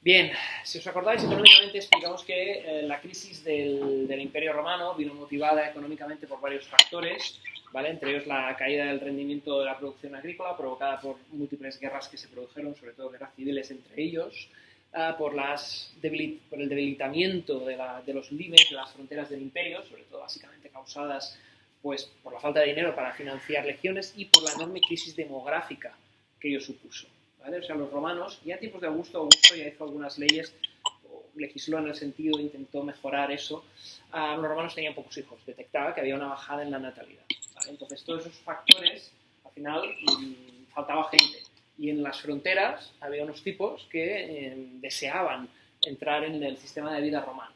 Bien, si os acordáis, económicamente explicamos que la crisis del Imperio Romano vino motivada económicamente por varios factores, ¿vale? Entre ellos la caída del rendimiento de la producción agrícola provocada por múltiples guerras que se produjeron, sobre todo guerras civiles entre ellos, por el debilitamiento de los límites de las fronteras del imperio, sobre todo básicamente causadas pues, por la falta de dinero para financiar legiones y por la enorme crisis demográfica que ello supuso. ¿Vale? O sea, los romanos, ya en tiempos de Augusto ya hizo algunas leyes, o legisló en el sentido, intentó mejorar eso. Los romanos tenían pocos hijos, detectaba que había una bajada en la natalidad. ¿Vale? Entonces, todos esos factores, al final, faltaba gente. Y en las fronteras había unos tipos que deseaban entrar en el sistema de vida romano.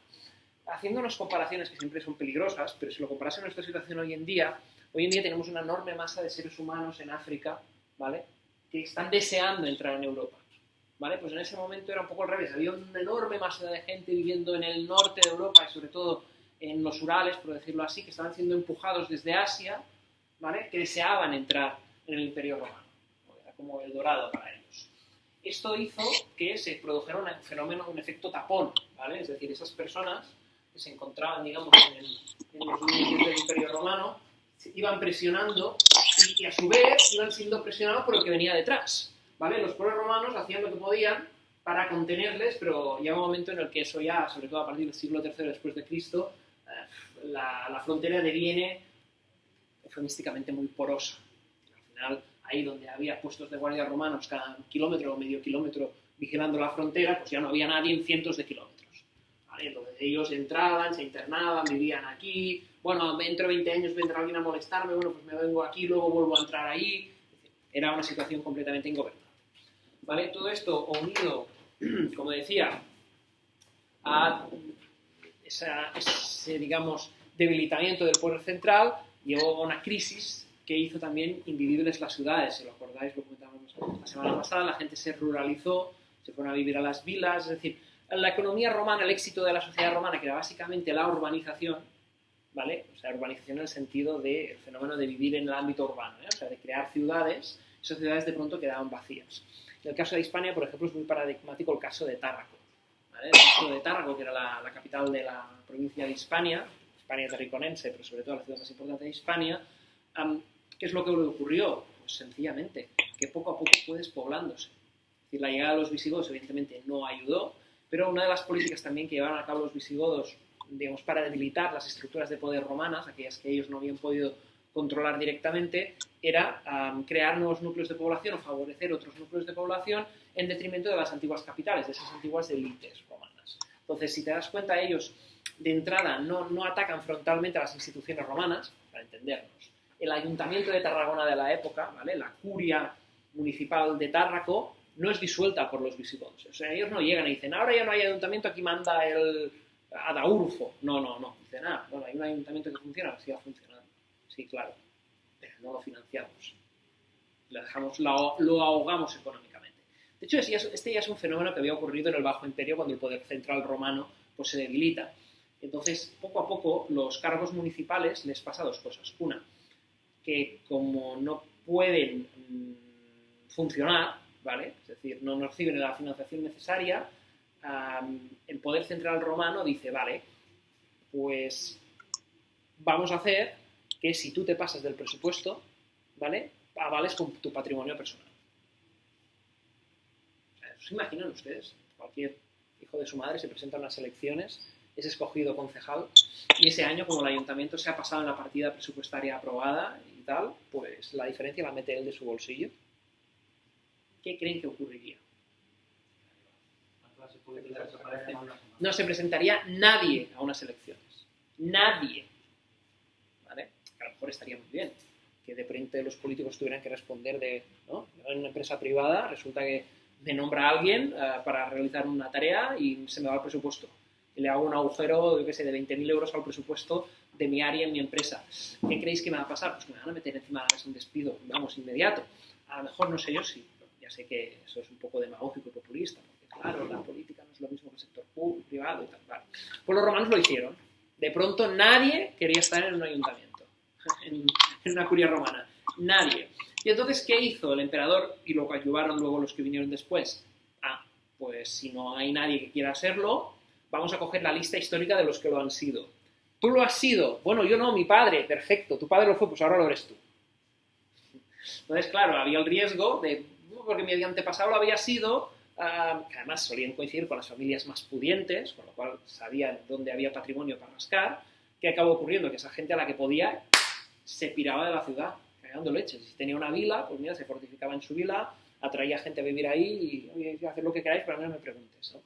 Haciendo unas comparaciones que siempre son peligrosas, pero si lo comparas en nuestra situación hoy en día tenemos una enorme masa de seres humanos en África, ¿vale?, que están deseando entrar en Europa, ¿vale? Pues en ese momento era un poco al revés. Había una enorme masa de gente viviendo en el norte de Europa y sobre todo en los Urales, por decirlo así, que estaban siendo empujados desde Asia, ¿vale?, que deseaban entrar en el Imperio Romano. Era como el dorado para ellos. Esto hizo que se produjera un fenómeno, un efecto tapón, ¿vale? Es decir, esas personas que se encontraban, digamos, en los límites del Imperio Romano, iban presionando y a su vez iban siendo presionados por el que venía detrás, ¿vale? Los pueblos romanos hacían lo que podían para contenerles, pero llega un momento en el que eso ya, sobre todo a partir del siglo III después de Cristo, la frontera deviene eufemísticamente muy porosa. Al final, ahí donde había puestos de guardia romanos cada kilómetro o medio kilómetro vigilando la frontera, pues ya no había nadie en cientos de kilómetros. ¿Vale? Entonces ellos entraban, se internaban, vivían aquí. Bueno, dentro de 20 años vendrá alguien a molestarme, bueno, pues me vengo aquí, luego vuelvo a entrar ahí. Era una situación completamente ingobernable. ¿Vale? Todo esto unido, como decía, a ese, digamos, debilitamiento del poder central, llevó a una crisis que hizo también invivibles las ciudades. Si lo acordáis, lo comentamos la semana pasada, la gente se ruralizó, se fueron a vivir a las vilas, es decir, la economía romana, el éxito de la sociedad romana, que era básicamente la urbanización, ¿vale? O sea, urbanización en el sentido del fenómeno de vivir en el ámbito urbano, ¿eh? O sea, de crear ciudades, esas ciudades de pronto quedaban vacías. En el caso de Hispania, por ejemplo, es muy paradigmático el caso de Tárraco, ¿vale? El caso de Tárraco, que era la capital de la provincia de Hispania tarraconense, pero sobre todo la ciudad más importante de Hispania. ¿Qué es lo que le ocurrió? Pues sencillamente, que poco a poco fue despoblándose. Es decir, la llegada de los visigodos evidentemente no ayudó, pero una de las políticas también que llevaron a cabo los visigodos, digamos, para debilitar las estructuras de poder romanas, aquellas que ellos no habían podido controlar directamente, era crear nuevos núcleos de población o favorecer otros núcleos de población en detrimento de las antiguas capitales, de esas antiguas élites romanas. Entonces, si te das cuenta, ellos de entrada no atacan frontalmente a las instituciones romanas, para entendernos. El ayuntamiento de Tarragona de la época, ¿vale?, la curia municipal de Tárraco, no es disuelta por los visigodos. O sea, ellos no llegan y dicen, ahora ya no hay ayuntamiento, aquí manda el Adaurfo. No. Dicen, bueno, hay un ayuntamiento que funciona, sí va funcionando. Sí, claro, pero no lo financiamos. Lo ahogamos económicamente. De hecho, este ya es un fenómeno que había ocurrido en el Bajo Imperio cuando el poder central romano pues, se debilita. Entonces, poco a poco, los cargos municipales les pasa dos cosas. Una, que como no pueden funcionar, ¿vale?, es decir, no reciben la financiación necesaria, el poder central romano dice, vale, pues vamos a hacer que si tú te pasas del presupuesto, ¿vale?, avales con tu patrimonio personal. O sea, ¿se imaginan ustedes? Cualquier hijo de su madre se presenta a unas elecciones, es escogido concejal, y ese año, como el ayuntamiento se ha pasado en la partida presupuestaria aprobada y tal, pues la diferencia la mete él de su bolsillo. ¿Qué creen que ocurriría? No se presentaría nadie a unas elecciones. Nadie. ¿Vale? Que a lo mejor estaría muy bien que de repente los políticos tuvieran que responder ¿no? En una empresa privada resulta que me nombra a alguien para realizar una tarea y se me va el presupuesto. Y le hago un agujero, yo qué sé, de 20.000 euros al presupuesto de mi área en mi empresa. ¿Qué creéis que me va a pasar? Pues me van a meter encima de la mesa un despido, vamos, inmediato. A lo mejor no sé yo si... Ya sé que eso es un poco demagógico y populista, porque claro, la política no es lo mismo que el sector privado y tal. Vale. Pues los romanos lo hicieron. De pronto nadie quería estar en un ayuntamiento, en una curia romana. Nadie. Y entonces, ¿qué hizo el emperador? Y lo ayudaron luego los que vinieron después. pues si no hay nadie que quiera serlo, vamos a coger la lista histórica de los que lo han sido. ¿Tú lo has sido? Bueno, yo no, mi padre, perfecto, tu padre lo fue, pues ahora lo eres tú. Entonces, claro, había el riesgo de, porque mi antepasado lo había sido, que además solían coincidir con las familias más pudientes, con lo cual sabían dónde había patrimonio para rascar. ¿Qué acabó ocurriendo? Que esa gente a la que podía se piraba de la ciudad, cagando leches. Si tenía una vila, pues mira, se fortificaba en su vila, atraía gente a vivir ahí y, oye, haced lo que queráis, pero a mí no me preguntes, ¿no?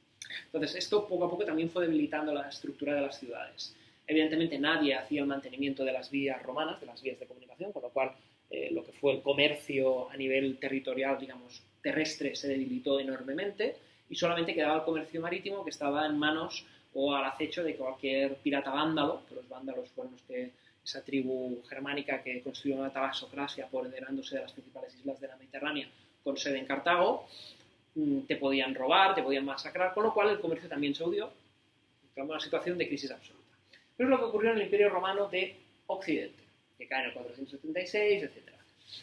Entonces, esto poco a poco también fue debilitando la estructura de las ciudades. Evidentemente, nadie hacía el mantenimiento de las vías romanas, de las vías de comunicación, con lo cual lo que fue el comercio a nivel territorial, digamos, terrestre, se debilitó enormemente y solamente quedaba el comercio marítimo, que estaba en manos o al acecho de cualquier pirata vándalo, que los vándalos fueron los que, esa tribu germánica que construyó una talasocracia apoderándose de las principales islas de la Mediterránea con sede en Cartago, te podían robar, te podían masacrar, con lo cual el comercio también se hundió, en una situación de crisis absoluta. Pero es lo que ocurrió en el Imperio Romano de Occidente, que cae en el 476, etc.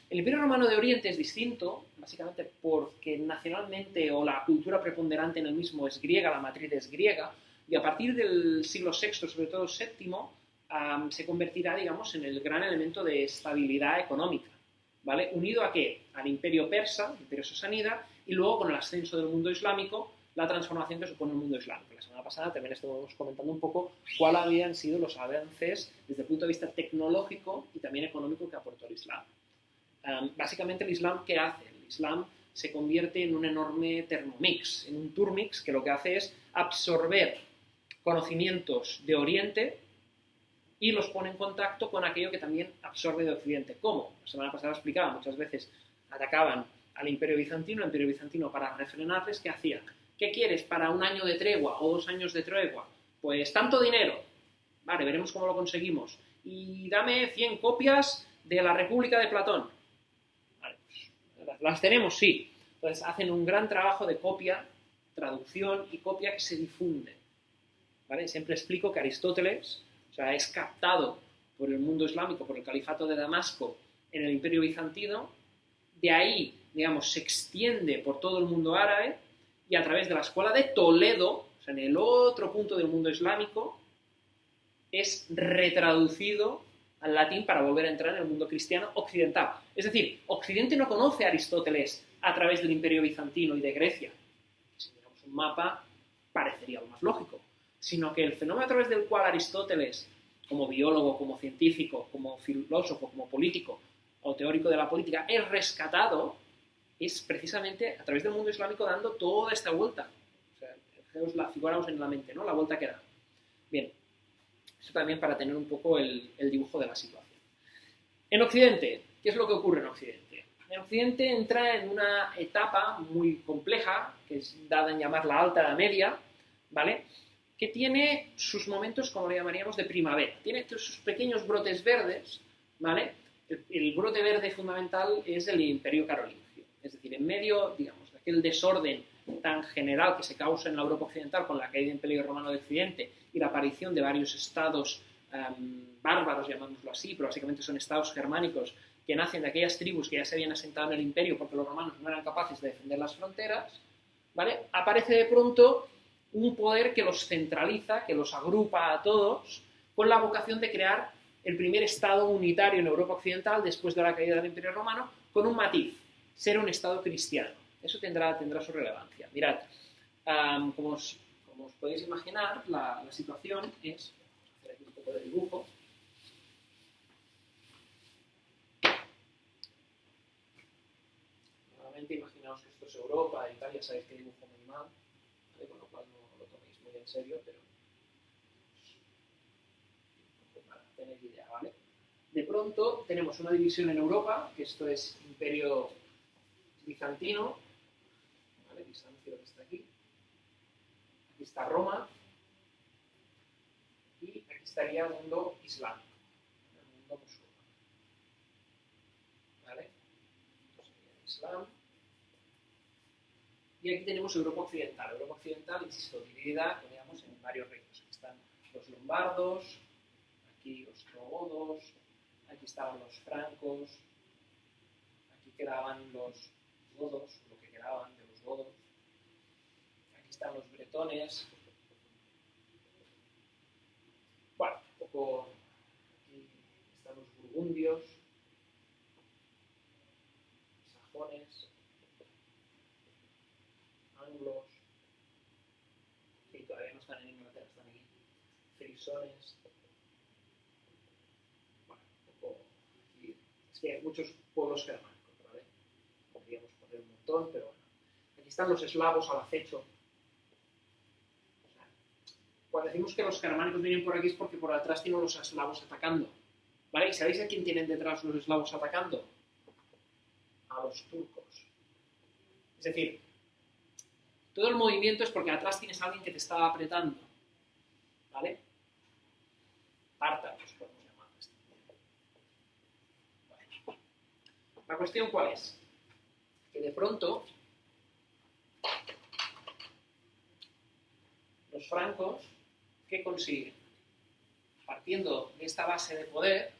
El Imperio Romano de Oriente es distinto, básicamente porque nacionalmente o la cultura preponderante en el mismo es griega, la matriz es griega, y a partir del siglo VI, sobre todo VII, se convertirá, digamos, en el gran elemento de estabilidad económica, ¿vale? ¿Unido a qué? Al Imperio Persa, el Imperio Sasánida, y luego con el ascenso del mundo islámico, la transformación que supone el mundo islámico. La semana pasada también estuvimos comentando un poco cuáles habían sido los avances desde el punto de vista tecnológico y también económico que aportó el Islam. Básicamente, el Islam, ¿qué hace? El Islam se convierte en un enorme thermomix, en un turmix que lo que hace es absorber conocimientos de Oriente y los pone en contacto con aquello que también absorbe de Occidente. ¿Cómo? La semana pasada explicaba, muchas veces atacaban al Imperio Bizantino, el Imperio Bizantino para refrenarles, ¿qué hacía? ¿Qué quieres para un año de tregua o 2 años de tregua? Pues tanto dinero. Vale, veremos cómo lo conseguimos. Y dame 100 copias de la República de Platón. Vale, pues, las tenemos, sí. Entonces hacen un gran trabajo de copia, traducción y copia que se difunde. ¿Vale? Siempre explico que Aristóteles, o sea, es captado por el mundo islámico, por el califato de Damasco en el Imperio Bizantino, de ahí, digamos, se extiende por todo el mundo árabe y a través de la escuela de Toledo, o sea, en el otro punto del mundo islámico, es retraducido al latín para volver a entrar en el mundo cristiano occidental. Es decir, Occidente no conoce a Aristóteles a través del Imperio Bizantino y de Grecia. Si miramos un mapa, parecería lo más lógico. Sino que el fenómeno a través del cual Aristóteles, como biólogo, como científico, como filósofo, como político o teórico de la política, es rescatado, es precisamente a través del mundo islámico dando toda esta vuelta. O sea, figuraos en la mente, ¿no? La vuelta que da. Bien, eso también para tener un poco el dibujo de la situación. En Occidente, ¿qué es lo que ocurre en Occidente? En Occidente entra en una etapa muy compleja, que es dada en llamar la Alta Edad Media, ¿vale?, que tiene sus momentos, como le llamaríamos, de primavera. Tiene sus pequeños brotes verdes, ¿vale? El brote verde fundamental es el Imperio Carolingio. Es decir, en medio, digamos, de aquel desorden tan general que se causa en la Europa occidental con la caída del Imperio Romano de Occidente y la aparición de varios estados bárbaros, llamámoslo así, pero básicamente son estados germánicos que nacen de aquellas tribus que ya se habían asentado en el imperio porque los romanos no eran capaces de defender las fronteras, ¿vale? Aparece de pronto un poder que los centraliza, que los agrupa a todos, con la vocación de crear el primer Estado unitario en Europa occidental después de la caída del Imperio Romano, con un matiz, ser un Estado cristiano. Eso tendrá su relevancia. Mirad, como os podéis imaginar, la situación es... Voy a hacer aquí un poco de dibujo. Nuevamente, imaginaos que esto es Europa, Italia, sabéis que dibujo muy mal, ¿vale? Con lo cual no lo toméis muy en serio, pero para tener idea, ¿vale? De pronto tenemos una división en Europa, que esto es Imperio Bizantino, ¿vale? Bizancio que está aquí. Aquí está Roma, y aquí estaría el mundo islámico, el mundo musulmán, ¿vale? Esto sería el Islam. Y aquí tenemos Europa Occidental. Europa Occidental, insisto, dividida, digamos, en varios reinos. Aquí están los lombardos, aquí los ostrogodos, aquí estaban los francos, aquí quedaban los godos, lo que quedaban de los godos. están los bretones. Bueno, un poco aquí están los burgundios, sajones, anglos, y todavía no están en Inglaterra, están aquí, frisones. Bueno, un poco aquí. Es que hay muchos pueblos germánicos, ¿vale? Podríamos poner un montón, pero bueno. Aquí están los eslavos al acecho. Cuando decimos que los germánicos vienen por aquí es porque por atrás tienen los eslavos atacando. ¿Vale? ¿Y sabéis a quién tienen detrás los eslavos atacando? A los turcos. Es decir, todo el movimiento es porque atrás tienes a alguien que te está apretando. ¿Vale? Tártaros, podemos llamarlos. Bueno. La cuestión, ¿cuál es? Que de pronto los francos, ¿qué consiguen? Partiendo de esta base de poder,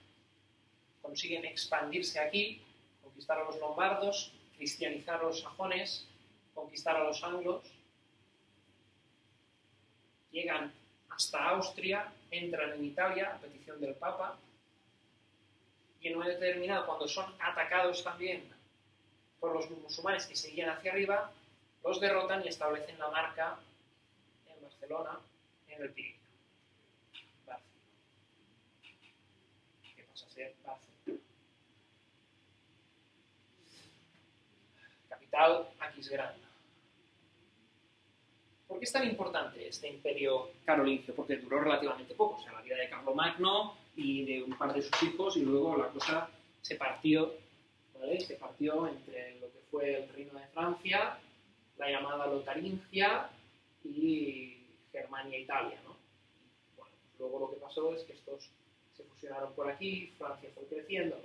consiguen expandirse aquí, conquistar a los lombardos, cristianizar a los sajones, conquistar a los anglos, llegan hasta Austria, entran en Italia a petición del Papa, y en un momento determinado, cuando son atacados también por los musulmanes que seguían hacia arriba, los derrotan y establecen la marca en Barcelona, en el Pirineo. Barcelona. ¿Qué pasa a ser Barcelona? Capital Aquisgrán. ¿Por qué es tan importante este imperio carolingio? Porque duró relativamente poco, o sea, la vida de Carlomagno y de un par de sus hijos, y luego la cosa se partió, ¿vale? Se partió entre lo que fue el Reino de Francia, la llamada Lotaringia y Germania e Italia, ¿no? Bueno, luego lo que pasó es que estos se fusionaron por aquí, Francia fue creciendo,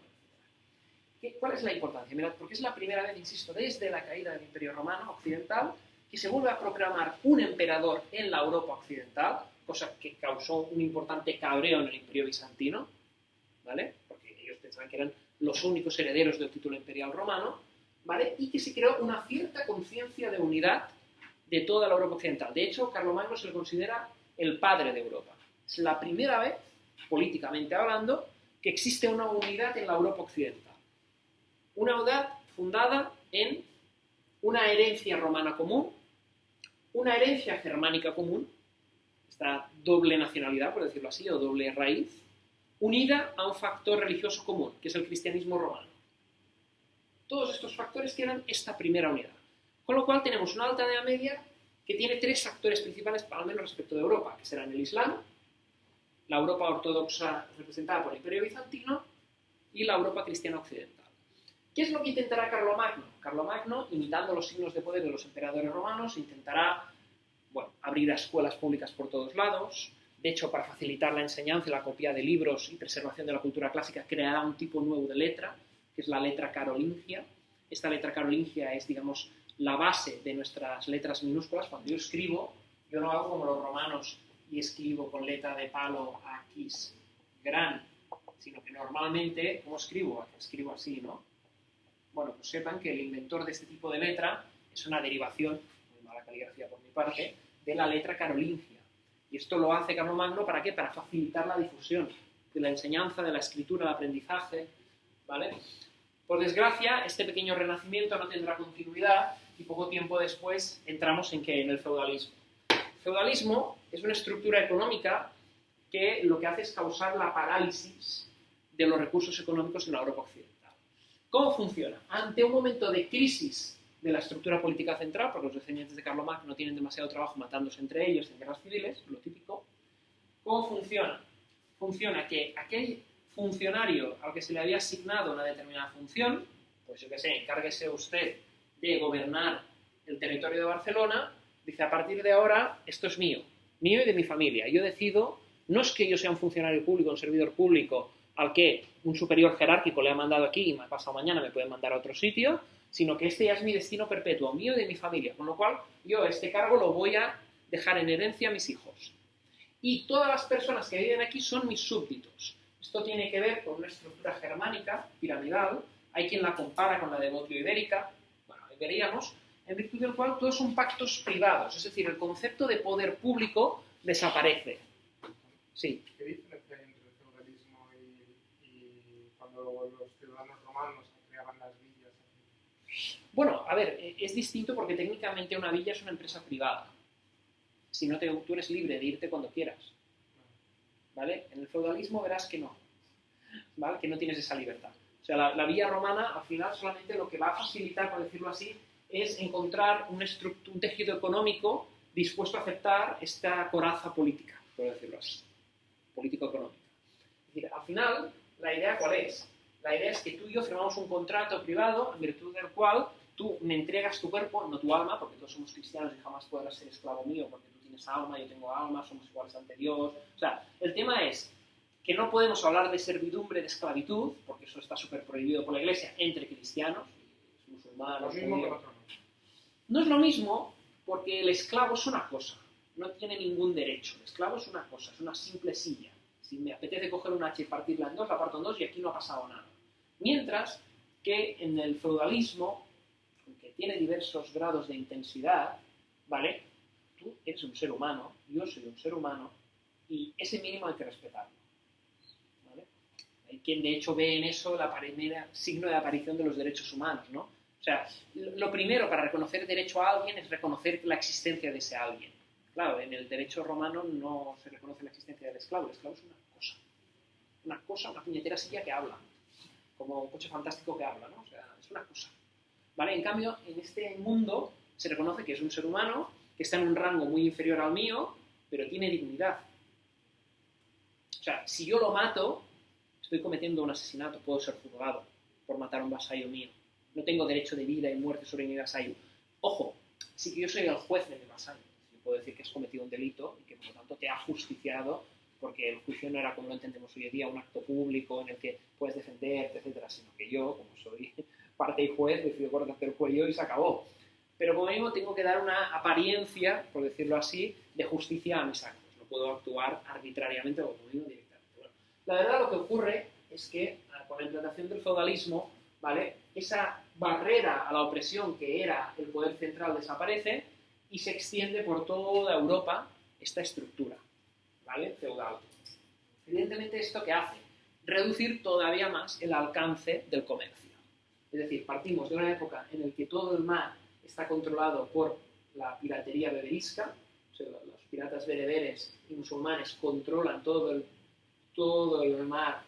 etc. ¿Cuál es la importancia? Mirad, porque es la primera vez, insisto, desde la caída del Imperio Romano Occidental, que se vuelve a proclamar un emperador en la Europa occidental, cosa que causó un importante cabreo en el Imperio Bizantino, ¿vale? Porque ellos pensaban que eran los únicos herederos del título imperial romano, ¿vale? Y que se creó una cierta conciencia de unidad de toda la Europa occidental. De hecho, Carlomagno se le considera el padre de Europa. Es la primera vez, políticamente hablando, que existe una unidad en la Europa occidental. Una unidad fundada en una herencia romana común, una herencia germánica común, esta doble nacionalidad, por decirlo así, o doble raíz, unida a un factor religioso común, que es el cristianismo romano. Todos estos factores tienen esta primera unidad. Con lo cual tenemos una alta Edad Media que tiene tres actores principales, al menos respecto de Europa, que serán el Islam, la Europa ortodoxa representada por el Imperio Bizantino y la Europa cristiana occidental. ¿Qué es lo que intentará Carlomagno? Carlomagno, imitando los signos de poder de los emperadores romanos, intentará, bueno, abrir escuelas públicas por todos lados. De hecho, para facilitar la enseñanza y la copia de libros y preservación de la cultura clásica, creará un tipo nuevo de letra, que es la letra carolingia. Esta letra carolingia es, digamos, la base de nuestras letras minúsculas. Cuando yo escribo, yo no hago como los romanos y escribo con letra de palo aquis gran, sino que normalmente, ¿cómo escribo? Escribo así, ¿no? Bueno, pues sepan que el inventor de este tipo de letra es una derivación, muy mala caligrafía por mi parte, de la letra carolingia. Y esto lo hace Carlomagno, ¿para qué? Para facilitar la difusión de la enseñanza, de la escritura, del aprendizaje, ¿vale? Por desgracia, este pequeño renacimiento no tendrá continuidad y poco tiempo después entramos en el feudalismo. El feudalismo es una estructura económica que lo que hace es causar la parálisis de los recursos económicos en la Europa occidental. ¿Cómo funciona? Ante un momento de crisis de la estructura política central, porque los descendientes de Carlomagno no tienen demasiado trabajo matándose entre ellos en guerras civiles, lo típico, ¿cómo funciona? Funciona que aquel funcionario al que se le había asignado una determinada función, pues yo qué sé, encárguese usted de gobernar el territorio de Barcelona, dice, a partir de ahora esto es mío y de mi familia. Yo decido, no es que yo sea un funcionario público, un servidor público, al que un superior jerárquico le ha mandado aquí y me ha pasado mañana me puede mandar a otro sitio, sino que este ya es mi destino perpetuo, mío y de mi familia, con lo cual yo este cargo lo voy a dejar en herencia a mis hijos. Y todas las personas que viven aquí son mis súbditos. Esto tiene que ver con una estructura germánica, piramidal, hay quien la compara con la de Botio ibérica, bueno, ahí veríamos, en virtud del cual todos son pactos privados, es decir, el concepto de poder público desaparece. Sí. ¿Qué diferencia hay entre el feudalismo y cuando los ciudadanos romanos creaban las villas? Bueno, a ver, es distinto porque técnicamente una villa es una empresa privada. Si no tú eres libre de irte cuando quieras. ¿Vale? En el feudalismo verás que no. ¿Vale? Que no tienes esa libertad. O sea, la villa romana, al final, solamente lo que va a facilitar, por decirlo así, es encontrar un tejido económico dispuesto a aceptar esta coraza política, por decirlo así. Político-económica. Es decir, al final, ¿la idea cuál es? La idea es que tú y yo firmamos un contrato privado en virtud del cual tú me entregas tu cuerpo, no tu alma, porque todos somos cristianos y jamás podrás ser esclavo mío, porque tú tienes alma, yo tengo alma, somos iguales ante Dios. O sea, el tema es que no podemos hablar de servidumbre, de esclavitud, porque eso está súper prohibido por la Iglesia, entre cristianos, musulmanes, judíos. No es lo mismo porque el esclavo es una cosa, no tiene ningún derecho. El esclavo es una cosa, es una simple silla. Si me apetece coger un hacha y partirla en dos, la parto en dos y aquí no ha pasado nada. Mientras que en el feudalismo, aunque tiene diversos grados de intensidad, ¿vale? Tú eres un ser humano, yo soy un ser humano, y ese mínimo hay que respetarlo. ¿Vale? Hay quien de hecho ve en eso la primera signo de aparición de los derechos humanos, ¿no? O sea, lo primero para reconocer derecho a alguien es reconocer la existencia de ese alguien. Claro, en el derecho romano no se reconoce la existencia del esclavo. El esclavo es una cosa, una puñetera silla que habla, como un coche fantástico que habla, ¿no? O sea, es una cosa. ¿Vale? En cambio, en este mundo se reconoce que es un ser humano que está en un rango muy inferior al mío, pero tiene dignidad. O sea, si yo lo mato, estoy cometiendo un asesinato, puedo ser juzgado por matar a un vasallo mío. No tengo derecho de vida y muerte sobre mi vasallo. Ojo, sí que yo soy el juez de mi vasallo. Yo puedo decir que has cometido un delito y que por lo tanto te ha justiciado, porque el juicio no era, como lo entendemos hoy en día, un acto público en el que puedes defenderte, etcétera, sino que yo, como soy parte y juez, decido cortarte el cuello y se acabó. Pero como mismo tengo que dar una apariencia, por decirlo así, de justicia a mis actos. No puedo actuar arbitrariamente o como digo directamente. Bueno, la verdad lo que ocurre es que con la implantación del feudalismo, ¿vale? Esa barrera a la opresión que era el poder central desaparece y se extiende por toda Europa esta estructura, ¿vale? Feudal. Evidentemente, ¿esto qué hace? Reducir todavía más el alcance del comercio. Es decir, partimos de una época en la que todo el mar está controlado por la piratería bereberisca, o sea, los piratas bereberes y musulmanes controlan todo el mar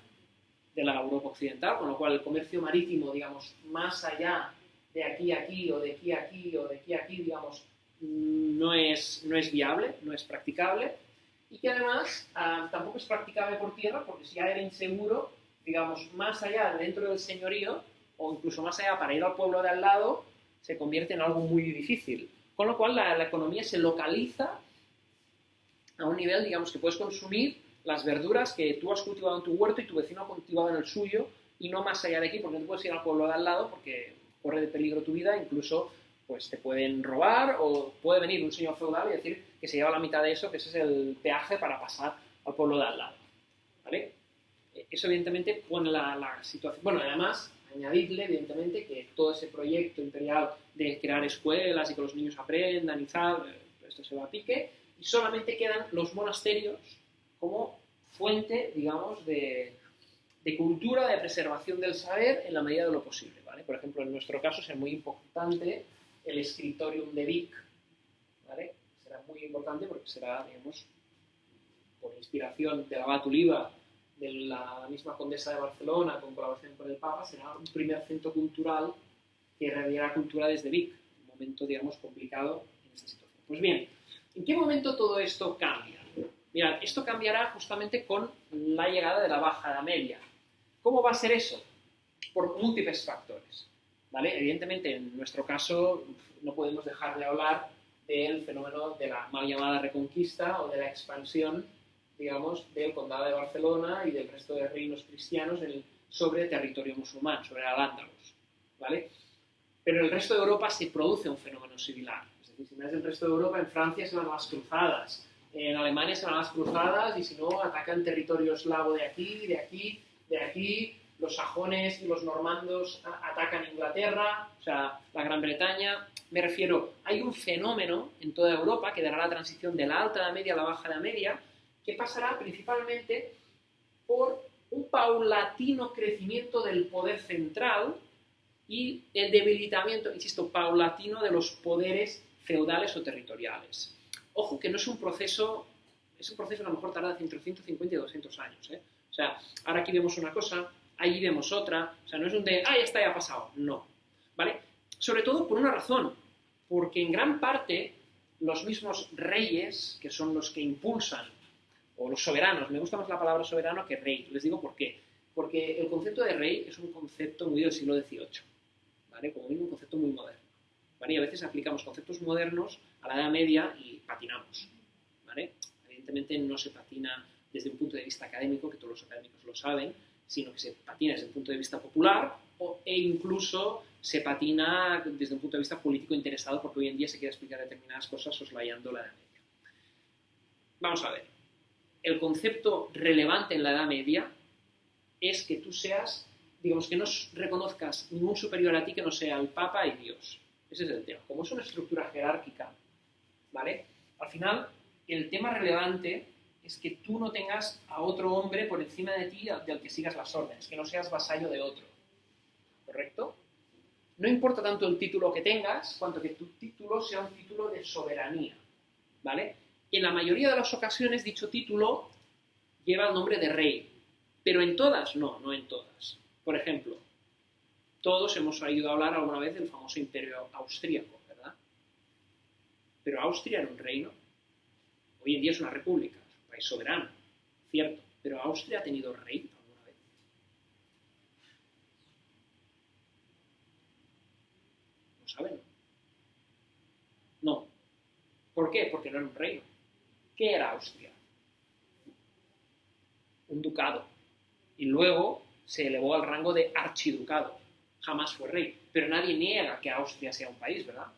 de la Europa occidental, con lo cual el comercio marítimo, digamos, más allá de aquí a aquí, o de aquí a aquí, o de aquí a aquí, digamos, no es viable, no es practicable, y que además tampoco es practicable por tierra, porque si ya era inseguro, digamos, más allá, dentro del señorío, o incluso más allá para ir al pueblo de al lado, se convierte en algo muy difícil. Con lo cual la economía se localiza a un nivel, digamos, que puedes consumir las verduras que tú has cultivado en tu huerto y tu vecino ha cultivado en el suyo, y no más allá de aquí, porque no puedes ir al pueblo de al lado porque corre de peligro tu vida, incluso pues te pueden robar, o puede venir un señor feudal y decir que se lleva la mitad de eso, que ese es el peaje para pasar al pueblo de al lado. ¿Vale? Eso evidentemente pone la situación. Bueno, además, añadirle evidentemente que todo ese proyecto imperial de crear escuelas y que los niños aprendan y tal, esto se va a pique, y solamente quedan los monasterios como fuente, digamos, de cultura, de preservación del saber en la medida de lo posible, ¿vale? Por ejemplo, en nuestro caso será muy importante el Scriptorium de Vic, ¿vale? Será muy importante porque será, digamos, por inspiración del abad Oliva, de la misma condesa de Barcelona, con colaboración con el Papa, será un primer centro cultural que irradiará cultura desde Vic, un momento, digamos, complicado en esta situación. Pues bien, ¿en qué momento todo esto cambia? Mirad, esto cambiará justamente con la llegada de la Baja Edad Media. ¿Cómo va a ser eso? Por múltiples factores, ¿vale? Evidentemente, en nuestro caso, no podemos dejar de hablar del fenómeno de la mal llamada Reconquista o de la expansión, digamos, del Condado de Barcelona y del resto de reinos cristianos sobre territorio musulmán, sobre Al-Ándalus, ¿vale? Pero en el resto de Europa se produce un fenómeno similar. Es decir, si miras el resto de Europa, en Francia se van las cruzadas, en Alemania se van las cruzadas y si no, atacan territorio eslavo de aquí, de aquí, de aquí, los sajones y los normandos atacan Inglaterra, o sea, la Gran Bretaña. Me refiero, hay un fenómeno en toda Europa que dará la transición de la Alta Edad Media a la Baja Edad Media, que pasará principalmente por un paulatino crecimiento del poder central y el debilitamiento, insisto, paulatino de los poderes feudales o territoriales. Ojo, que no es un proceso a lo mejor tarda entre 150 y 200 años. O sea, ahora aquí vemos una cosa, ahí vemos otra, o sea, no es un de, ya está, ya ha pasado, no, ¿vale? Sobre todo por una razón, porque en gran parte los mismos reyes, que son los que impulsan, o los soberanos, me gusta más la palabra soberano que rey, les digo por qué, porque el concepto de rey es un concepto muy del siglo XVIII, ¿vale? Como mínimo un concepto muy moderno, ¿vale? Y a veces aplicamos conceptos modernos a la Edad Media y patinamos, ¿vale? Evidentemente no se patina desde un punto de vista académico, que todos los académicos lo saben, sino que se patina desde un punto de vista popular e incluso se patina desde un punto de vista político interesado, porque hoy en día se quiere explicar determinadas cosas soslayando la Edad Media. Vamos a ver. El concepto relevante en la Edad Media es que tú seas, digamos, que no reconozcas ningún superior a ti que no sea el Papa y Dios. Ese es el tema. Como es una estructura jerárquica, ¿vale? Al final, el tema relevante es que tú no tengas a otro hombre por encima de ti del que sigas las órdenes, que no seas vasallo de otro. ¿Correcto? No importa tanto el título que tengas, cuanto que tu título sea un título de soberanía, ¿vale? En la mayoría de las ocasiones dicho título lleva el nombre de rey, pero en todas no en todas. Por ejemplo, todos hemos oído hablar alguna vez del famoso imperio austríaco, ¿verdad? Pero Austria era un reino. Hoy en día es una república, es un país soberano, cierto, pero ¿Austria ha tenido rey alguna vez? ¿No saben? No. ¿Por qué? Porque no era un reino. ¿Qué era Austria? Un ducado. Y luego se elevó al rango de archiducado. Jamás fue rey. Pero nadie niega que Austria sea un país, ¿verdad?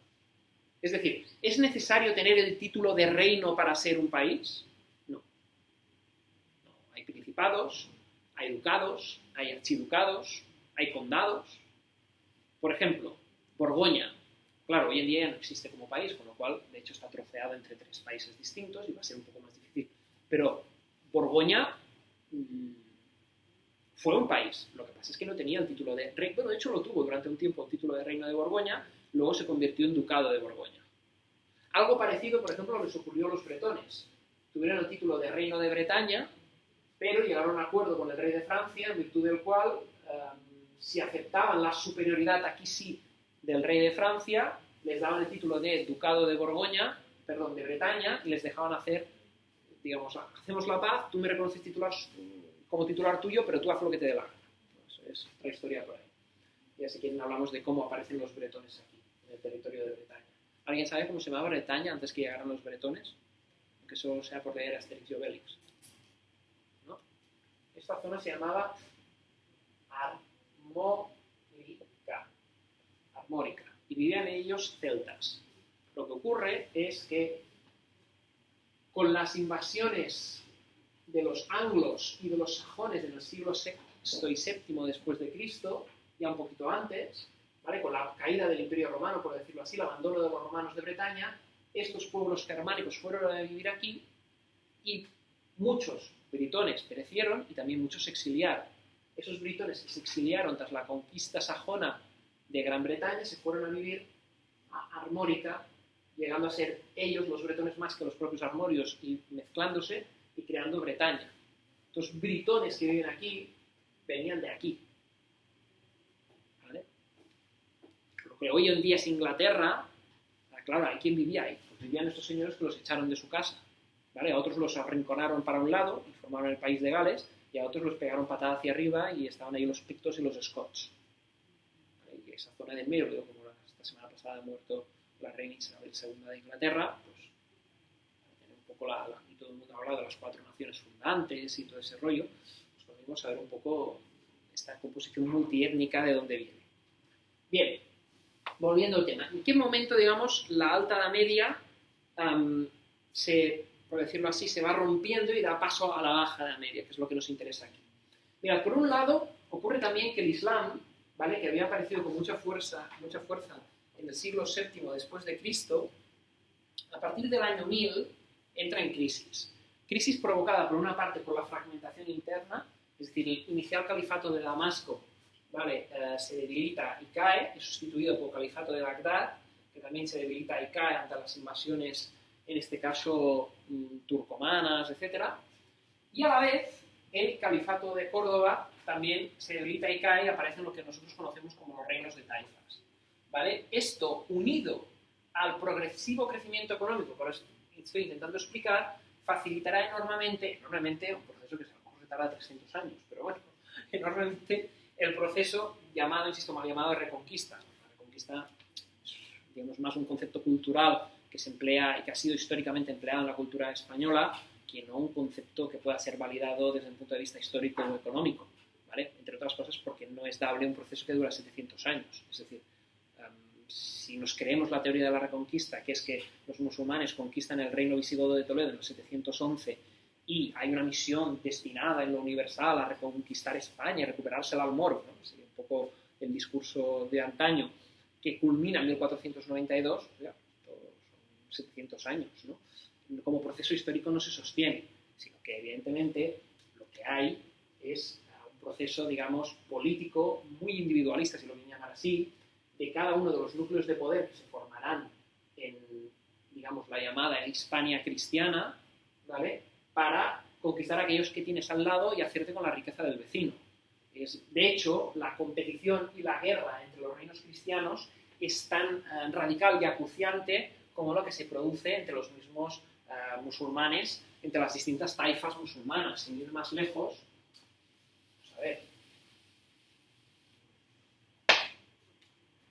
Es decir, ¿es necesario tener el título de reino para ser un país? No. Hay principados, hay ducados, hay archiducados, hay condados. Por ejemplo, Borgoña. Claro, hoy en día ya no existe como país, con lo cual, de hecho, está troceado entre 3 países distintos y va a ser un poco más difícil. Pero Borgoña fue un país. Lo que pasa es que no tenía el título de rey. Bueno, de hecho lo tuvo durante un tiempo el título de reino de Borgoña, luego se convirtió en ducado de Borgoña. Algo parecido, por ejemplo, les ocurrió a los bretones. Tuvieron el título de reino de Bretaña, pero llegaron a un acuerdo con el rey de Francia, en virtud del cual, si aceptaban la superioridad, aquí sí, del rey de Francia, les daban el título de ducado de Borgoña, perdón, de Bretaña, y les dejaban hacer, digamos, hacemos la paz, tú me reconoces como titular tuyo, pero tú haz lo que te dé la gana. Eso es otra historia por ahí. Ya si quieren hablamos de cómo aparecen los bretones aquí, en el territorio de Bretaña. ¿Alguien sabe cómo se llamaba Bretaña antes que llegaran los bretones? Aunque eso sea por leer Asterix y Obelix. ¿No? Esta zona se llamaba Armórica. Y vivían ellos celtas. Lo que ocurre es que con las invasiones de los anglos y de los sajones en el siglo VI y VII después de Cristo, ya un poquito antes, ¿vale? Con la caída del Imperio Romano, por decirlo así, el abandono de los romanos de Bretaña, estos pueblos germánicos fueron a vivir aquí y muchos britones perecieron y también muchos se exiliaron. Esos britones que se exiliaron tras la conquista sajona de Gran Bretaña se fueron a vivir a Armórica, llegando a ser ellos los bretones más que los propios armorios y mezclándose y creando Bretaña. Los britones que viven aquí venían de aquí. ¿Vale? Lo que hoy en día es Inglaterra, claro, ¿hay quién vivía ahí? Pues vivían estos señores que los echaron de su casa. ¿Vale? A otros los arrinconaron para un lado y formaron el país de Gales, y a otros los pegaron patada hacia arriba y estaban ahí los pictos y los scots. ¿Vale? Y esa zona del medio, como esta semana pasada ha muerto la reina Isabel II de Inglaterra, pues tener un poco y todo el mundo ha hablado de las 4 naciones fundantes y todo ese rollo, pues podemos saber un poco esta composición multiétnica de dónde viene. Bien, volviendo al tema. ¿En qué momento, digamos, la Alta Edad Media por decirlo así, se va rompiendo y da paso a la Baja Edad Media, que es lo que nos interesa aquí? Mirad, por un lado, ocurre también que el Islam, ¿vale?, que había aparecido con mucha fuerza en el siglo VII después de Cristo, a partir del año 1000 entra en crisis. Crisis provocada por una parte por la fragmentación interna, es decir, el inicial califato de Damasco, ¿vale?, se debilita y cae, es sustituido por el califato de Bagdad, que también se debilita y cae ante las invasiones, en este caso turcomanas, etc. Y a la vez, el califato de Córdoba también se debilita y cae y aparecen lo que nosotros conocemos como los reinos de taifas, ¿vale? Esto, unido al progresivo crecimiento económico, por eso estoy intentando explicar, facilitará enormemente un proceso que a lo mejor se tarda 300 años, pero bueno, enormemente el proceso llamado, insisto, mal llamado de reconquista. La reconquista es, digamos, más un concepto cultural que se emplea y que ha sido históricamente empleado en la cultura española, que no un concepto que pueda ser validado desde el punto de vista histórico o económico, ¿vale? Entre otras cosas porque no es dable un proceso que dura 700 años. Es decir, si nos creemos la teoría de la Reconquista, que es que los musulmanes conquistan el reino visigodo de Toledo en el 711 y hay una misión destinada en lo universal a reconquistar España y recuperarse el Almoro, ¿no?, sería un poco el discurso de antaño, que culmina en 1492, ya, son 700 años, ¿no? Como proceso histórico no se sostiene, sino que evidentemente lo que hay es un proceso, digamos, político muy individualista, si lo quieren llamar así, de cada uno de los núcleos de poder que se formarán en, digamos, la llamada Hispania cristiana, ¿vale?, para conquistar a aquellos que tienes al lado y hacerte con la riqueza del vecino. De hecho, la competición y la guerra entre los reinos cristianos es tan radical y acuciante como lo que se produce entre los mismos musulmanes, entre las distintas taifas musulmanas. Sin ir más lejos, vamos a ver.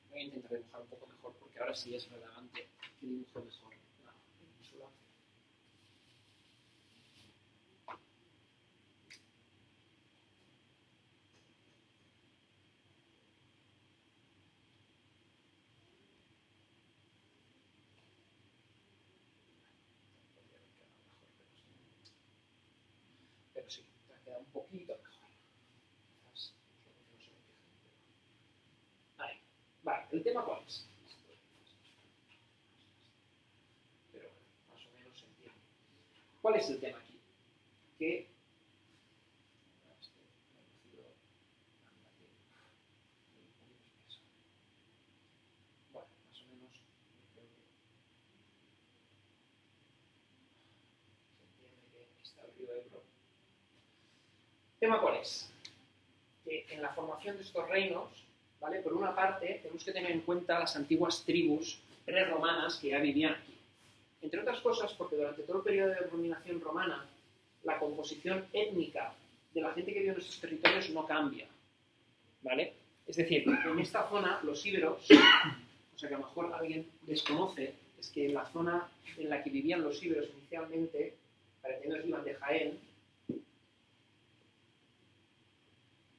Voy a intentar dibujar un poco mejor porque ahora sí es relevante que dibuje mejor la península. Pero sí, ha quedado un poquito mejor. Ahí. Vale, ¿el tema cuál es? Pero bueno, más o menos se entiende. ¿Cuál es el tema aquí? Que bueno, más o menos creo que se entiende que está el río Ebro. ¿Tema cuál es? Que en la formación de estos reinos, ¿vale?, por una parte tenemos que tener en cuenta las antiguas tribus prerromanas que ya vivían aquí. Entre otras cosas porque durante todo el periodo de dominación romana la composición étnica de la gente que vive en estos territorios no cambia, ¿vale? Es decir, en esta zona los íberos, o sea que a lo mejor alguien desconoce, es que en la zona en la que vivían los íberos inicialmente, para entenderos, iban de Jaén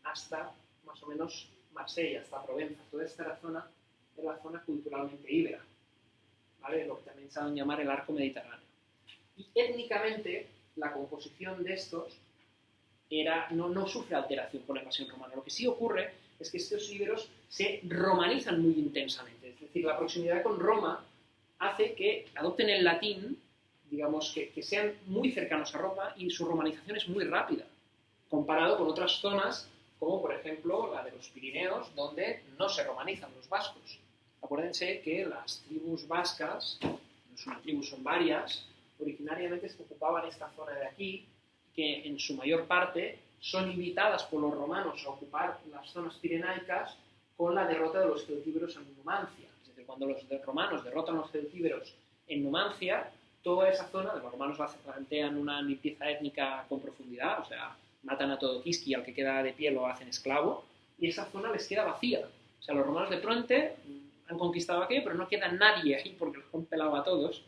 hasta más o menos Marsella, hasta Provenza. Toda esta zona es la zona culturalmente íbera, ¿vale?, lo que también saben llamar el arco mediterráneo. Y étnicamente la composición de estos no sufre alteración por la invasión romana. Lo que sí ocurre es que estos íberos se romanizan muy intensamente. Es decir, la proximidad con Roma hace que adopten el latín, digamos, que sean muy cercanos a Roma, y su romanización es muy rápida, comparado con otras zonas, como por ejemplo la de los Pirineos, donde no se romanizan los vascos. Acuérdense que las tribus vascas, no es una tribu, son varias, originariamente se ocupaban esta zona de aquí, que en su mayor parte son invitadas por los romanos a ocupar las zonas pirenaicas con la derrota de los celtíberos en Numancia. Es decir, cuando los romanos derrotan a los celtíberos en Numancia, toda esa zona, los romanos plantean una limpieza étnica con profundidad, o sea, matan a todo Quisqui, al que queda de pie lo hacen esclavo, y esa zona les queda vacía. O sea, los romanos de pronto han conquistado aquello, pero no queda nadie ahí porque los han pelado a todos.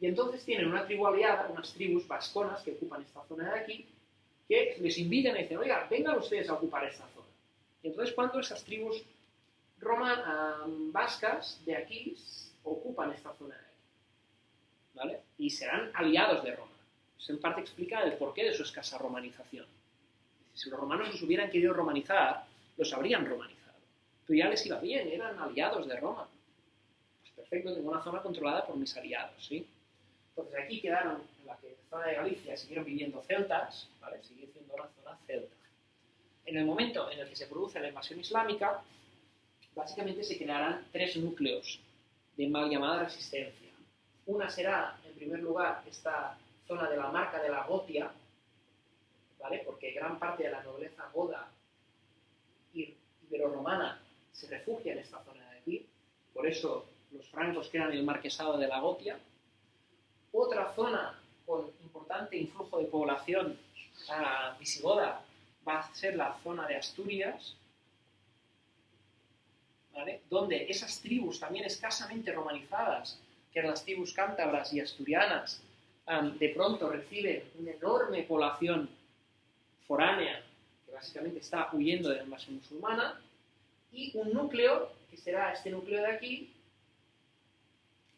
Y entonces tienen una tribu aliada, unas tribus vasconas que ocupan esta zona de aquí, que les invitan y dicen, oiga, vengan ustedes a ocupar esta zona. Y entonces cuando esas tribus vascas de aquí ocupan esta zona de aquí, ¿vale?, y serán aliados de Roma. Eso en parte explica el porqué de su escasa romanización. Si los romanos los hubieran querido romanizar, los habrían romanizado. Pero ya les iba bien, eran aliados de Roma. Pues perfecto, tengo una zona controlada por mis aliados, ¿sí? Entonces aquí quedaron, en la zona de Galicia siguieron viviendo celtas, ¿vale? Sigue siendo una zona celta. En el momento en el que se produce la invasión islámica, básicamente se crearán 3 núcleos de mal llamada resistencia. Una será, en primer lugar, esta zona de la Marca de la Gotia, ¿vale? Porque gran parte de la nobleza goda ibero-romana se refugia en esta zona de aquí, por eso los francos crean el marquesado de la Gotia. Otra zona con importante influjo de población visigoda va a ser la zona de Asturias, ¿vale? Donde esas tribus también escasamente romanizadas, que eran las tribus cántabras y asturianas, de pronto reciben una enorme población foránea, que básicamente está huyendo de la invasión musulmana, y un núcleo, que será este núcleo de aquí,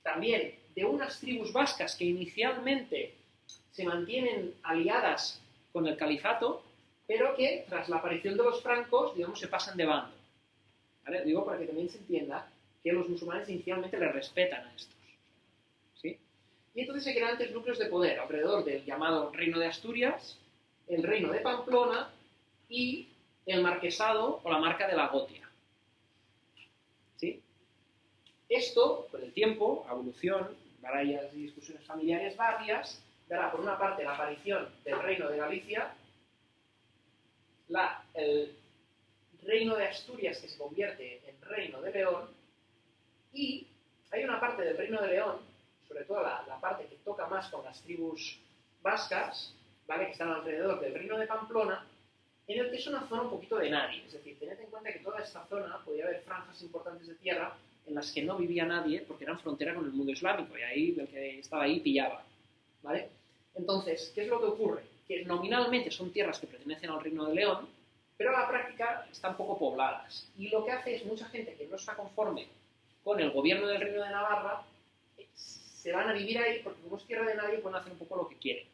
también de unas tribus vascas que inicialmente se mantienen aliadas con el califato, pero que tras la aparición de los francos, digamos, se pasan de bando. ¿Vale? Digo para que también se entienda que los musulmanes inicialmente les respetan a estos, ¿sí? Y entonces se crean 3 núcleos de poder alrededor del llamado Reino de Asturias, el Reino de Pamplona y el Marquesado o la Marca de la Gotia, ¿sí? Esto, con el tiempo, evolución, batallas y discusiones familiares varias, dará por una parte la aparición del Reino de Galicia, el Reino de Asturias que se convierte en Reino de León, y hay una parte del Reino de León, sobre todo la parte que toca más con las tribus vascas, ¿vale? Que están alrededor del Reino de Pamplona, en el que es una zona un poquito de nadie. Es decir, tened en cuenta que toda esta zona podía haber franjas importantes de tierra en las que no vivía nadie porque eran frontera con el mundo islámico y ahí el que estaba ahí pillaba, ¿vale? Entonces, ¿qué es lo que ocurre? Que nominalmente son tierras que pertenecen al Reino de León, pero a la práctica están poco pobladas. Y lo que hace es mucha gente que no está conforme con el gobierno del Reino de Navarra, se van a vivir ahí porque como es tierra de nadie pueden hacer un poco lo que quieren.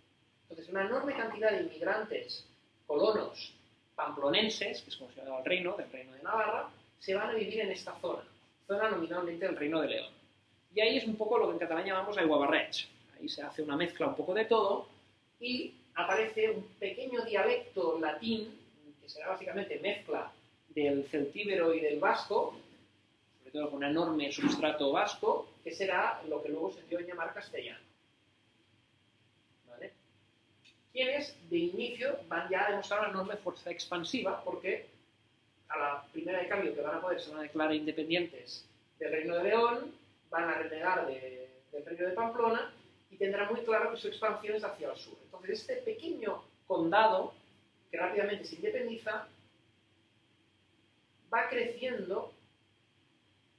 Entonces, una enorme cantidad de inmigrantes, colonos, pamplonenses, que es como se llama el reino, del Reino de Navarra, se van a vivir en esta zona nominalmente del Reino de León. Y ahí es un poco lo que en catalán llamamos aiguabarreig. Ahí se hace una mezcla un poco de todo y aparece un pequeño dialecto latín, que será básicamente mezcla del celtíbero y del vasco, sobre todo con un enorme substrato vasco, que será lo que luego se dio a llamar castellano. ¿Vale? Quienes de inicio van ya a demostrar una enorme fuerza expansiva, porque a la primera de cambio que van a poder se van a declarar independientes del Reino de León, van a renegar del Reino de Pamplona y tendrán muy claro que su expansión es hacia el sur. Entonces este pequeño condado, que rápidamente se independiza, va creciendo,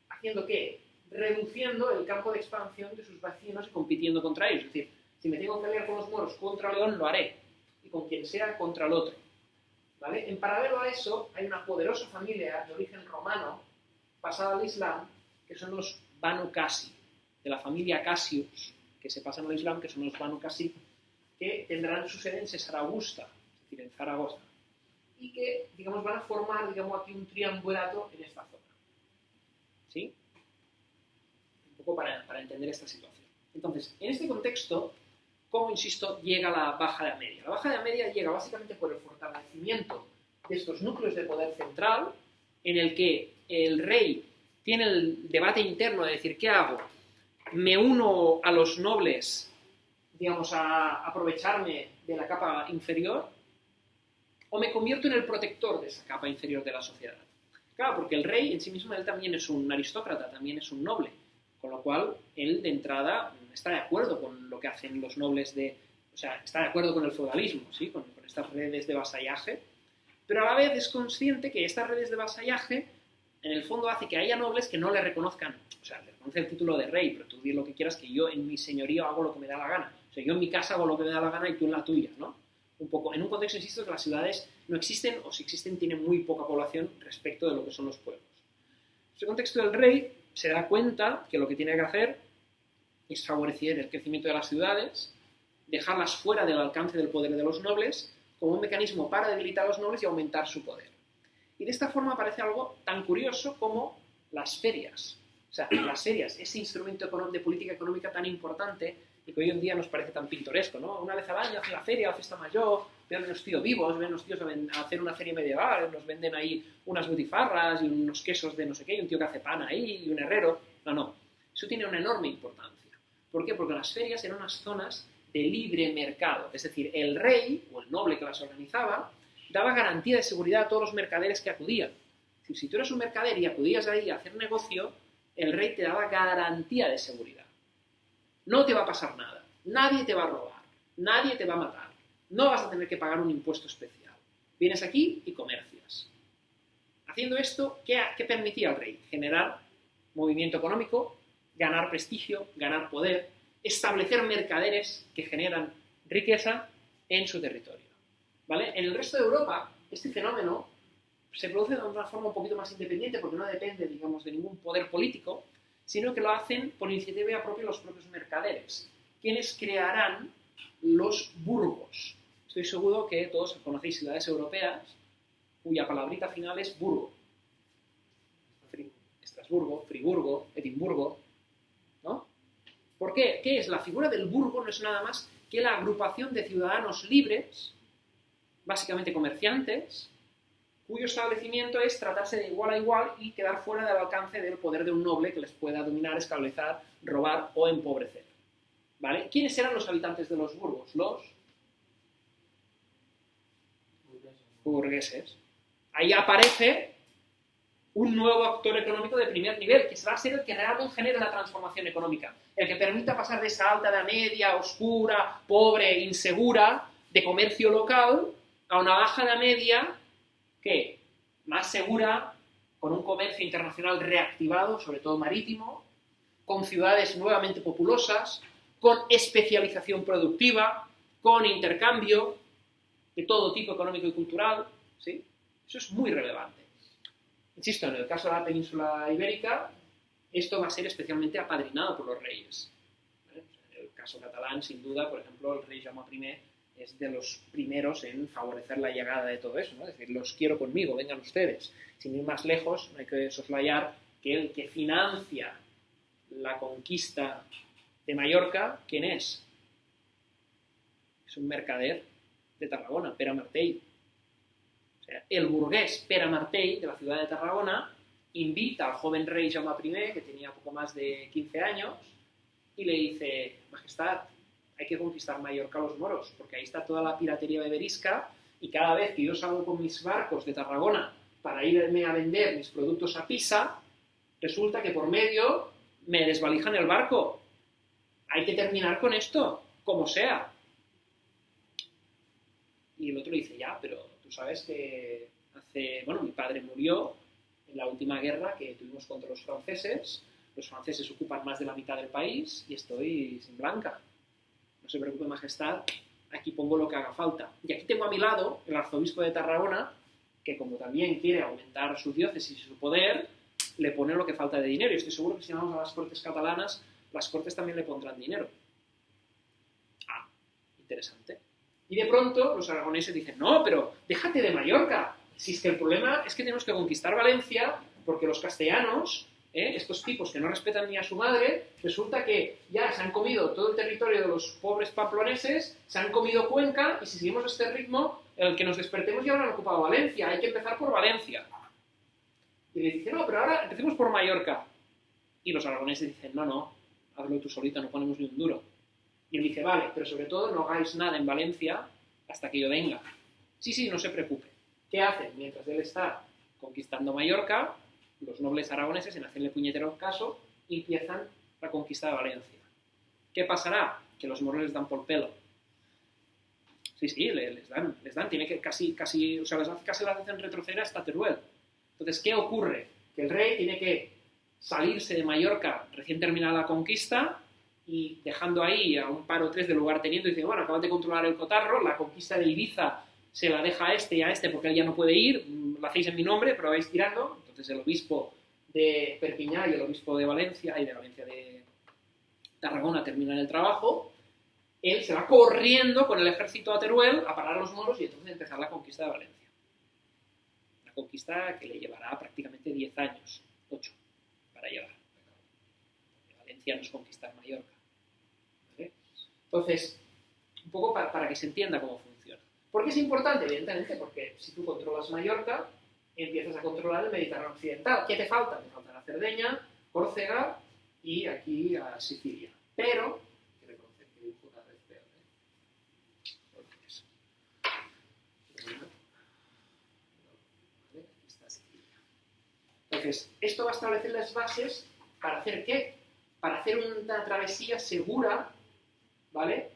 haciendo ¿qué? Reduciendo el campo de expansión de sus vecinos y compitiendo contra ellos. Es decir, si me tengo que aliar con los moros contra León, lo haré, y con quien sea contra el otro. ¿Vale? En paralelo a eso, hay una poderosa familia de origen romano, pasada al Islam, que son los Banu Qasi, de la familia Cassius, que se pasan al Islam, que son los Banu Qasi, que tendrán su sede en César Augusta, es decir, en Zaragoza, y que, digamos, van a formar, digamos, aquí un triunvirato en esta zona. ¿Sí? Un poco para entender esta situación. Entonces, en este contexto, ¿cómo, insisto, llega la Baja Edad Media? La Baja Edad Media llega básicamente por el fortalecimiento de estos núcleos de poder central, en el que el rey tiene el debate interno de decir, ¿qué hago? ¿Me uno a los nobles, digamos, a aprovecharme de la capa inferior? ¿O me convierto en el protector de esa capa inferior de la sociedad? Claro, porque el rey en sí mismo, él también es un aristócrata, también es un noble, con lo cual él de entrada está de acuerdo con lo que hacen los nobles está de acuerdo con el feudalismo, ¿sí? con estas redes de vasallaje, pero a la vez es consciente que estas redes de vasallaje en el fondo hace que haya nobles que no le reconozcan, o sea, le reconoce el título de rey, pero tú di lo que quieras, que yo en mi señorío hago lo que me da la gana, o sea, yo en mi casa hago lo que me da la gana y tú en la tuya, ¿no? Un poco, en un contexto, insisto, que las ciudades no existen, o si existen tienen muy poca población respecto de lo que son los pueblos. En ese contexto del rey se da cuenta que lo que tiene que hacer es favorecer el crecimiento de las ciudades, dejarlas fuera del alcance del poder de los nobles, como un mecanismo para debilitar a los nobles y aumentar su poder. Y de esta forma aparece algo tan curioso como las ferias. O sea, las ferias, ese instrumento de política económica tan importante y que hoy en día nos parece tan pintoresco, ¿no? Una vez al año hacen la feria, la fiesta mayor, ven a los tíos vivos, ven a los tíos a hacer una feria medieval, nos venden ahí unas butifarras y unos quesos de no sé qué, y un tío que hace pan ahí, y un herrero. No. Eso tiene una enorme importancia. ¿Por qué? Porque las ferias eran unas zonas de libre mercado. Es decir, el rey, o el noble que las organizaba, daba garantía de seguridad a todos los mercaderes que acudían. Si tú eres un mercader y acudías ahí a hacer negocio, el rey te daba garantía de seguridad. No te va a pasar nada, nadie te va a robar, nadie te va a matar, no vas a tener que pagar un impuesto especial. Vienes aquí y comercias. Haciendo esto, ¿qué permitía al rey? Generar movimiento económico, ganar prestigio, ganar poder, establecer mercaderes que generan riqueza en su territorio. ¿Vale? En el resto de Europa, este fenómeno se produce de una forma un poquito más independiente porque no depende, digamos, de ningún poder político, sino que lo hacen por iniciativa propia los propios mercaderes, quienes crearán los burgos. Estoy seguro que todos conocéis ciudades europeas cuya palabrita final es burgo. Estrasburgo, Friburgo, Edimburgo, ¿no? ¿Por qué? ¿Qué es? La figura del burgo no es nada más que la agrupación de ciudadanos libres, básicamente comerciantes, cuyo establecimiento es tratarse de igual a igual y quedar fuera del alcance del poder de un noble que les pueda dominar, esclavizar, robar o empobrecer. ¿Vale? ¿Quiénes eran los habitantes de los burgos? Los burgueses. Ahí aparece un nuevo actor económico de primer nivel, que va a ser el que realmente genere la transformación económica, el que permita pasar de esa alta, de media, oscura, pobre, insegura, de comercio local, a una baja de media, que más segura, con un comercio internacional reactivado, sobre todo marítimo, con ciudades nuevamente populosas, con especialización productiva, con intercambio de todo tipo económico y cultural, ¿sí? Eso es muy relevante. Insisto, en el caso de la península ibérica, esto va a ser especialmente apadrinado por los reyes. En el caso catalán, sin duda, por ejemplo, el rey Jaume I es de los primeros en favorecer la llegada de todo eso, ¿no? Es decir, los quiero conmigo, vengan ustedes. Sin ir más lejos, no hay que soslayar que el que financia la conquista de Mallorca, ¿quién es? Es un mercader de Tarragona, Pere Martell. O sea, el burgués Pere Martell, de la ciudad de Tarragona, invita al joven rey Jaume I, que tenía poco más de 15 años, y le dice: Majestad, hay que conquistar Mallorca a los moros, porque ahí está toda la piratería beberisca, y cada vez que yo salgo con mis barcos de Tarragona para irme a vender mis productos a Pisa, resulta que por medio me desvalijan el barco. Hay que terminar con esto, como sea. Y el otro dice: ya, pero tú sabes que mi padre murió en la última guerra que tuvimos contra los franceses ocupan más de la mitad del país y estoy sin blanca. No se preocupe, majestad, aquí pongo lo que haga falta. Y aquí tengo a mi lado el arzobispo de Tarragona, que como también quiere aumentar su diócesis y su poder, le pone lo que falta de dinero. Y estoy seguro que si vamos a las Cortes catalanas, las Cortes también le pondrán dinero. Ah, interesante. Y de pronto los aragoneses dicen: no, pero déjate de Mallorca. Si es que el problema es que tenemos que conquistar Valencia, porque los castellanos, estos tipos que no respetan ni a su madre, resulta que ya se han comido todo el territorio de los pobres pamploneses, se han comido Cuenca, y si seguimos este ritmo, el que nos despertemos ya habrán ocupado Valencia, hay que empezar por Valencia. Y le dicen: no, pero ahora empecemos por Mallorca. Y los aragoneses dicen: no, hazlo tú solito, no ponemos ni un duro. Y él dice: vale, pero sobre todo no hagáis nada en Valencia hasta que yo venga. Sí, no se preocupe. ¿Qué hacen? Mientras él está conquistando Mallorca, los nobles aragoneses, en hacerle puñetero caso, empiezan la conquista de Valencia. ¿Qué pasará? Que los moros les dan por pelo. Sí, les dan. Tiene que casi las hacen retroceder hasta Teruel. Entonces, ¿qué ocurre? Que el rey tiene que salirse de Mallorca recién terminada la conquista y dejando ahí a un par o tres del lugarteniente y dice: bueno, acaban de controlar el cotarro, la conquista de Ibiza se la deja a este y a este porque él ya no puede ir, lo hacéis en mi nombre, pero vais tirando. Entonces el obispo de Perpiñá y el obispo de Valencia de Tarragona terminan el trabajo. Él se va corriendo con el ejército a Teruel a parar a los moros y entonces empezar la conquista de Valencia. conquista que le llevará prácticamente 10 años, 8, para llegar. Valencia no es conquistar Mallorca. ¿Vale? Entonces, un poco para que se entienda cómo funciona. ¿Por qué es importante? Evidentemente, porque si tú controlas Mallorca, empiezas a controlar el Mediterráneo occidental. ¿Qué te falta? Te falta la Cerdeña, Córcega y aquí a Sicilia. Pero, hay que reconocer que dibujo cada vez peor, ¿Vale? Aquí está Sicilia. Entonces, esto va a establecer las bases para hacer ¿qué? Para hacer una travesía segura, ¿vale?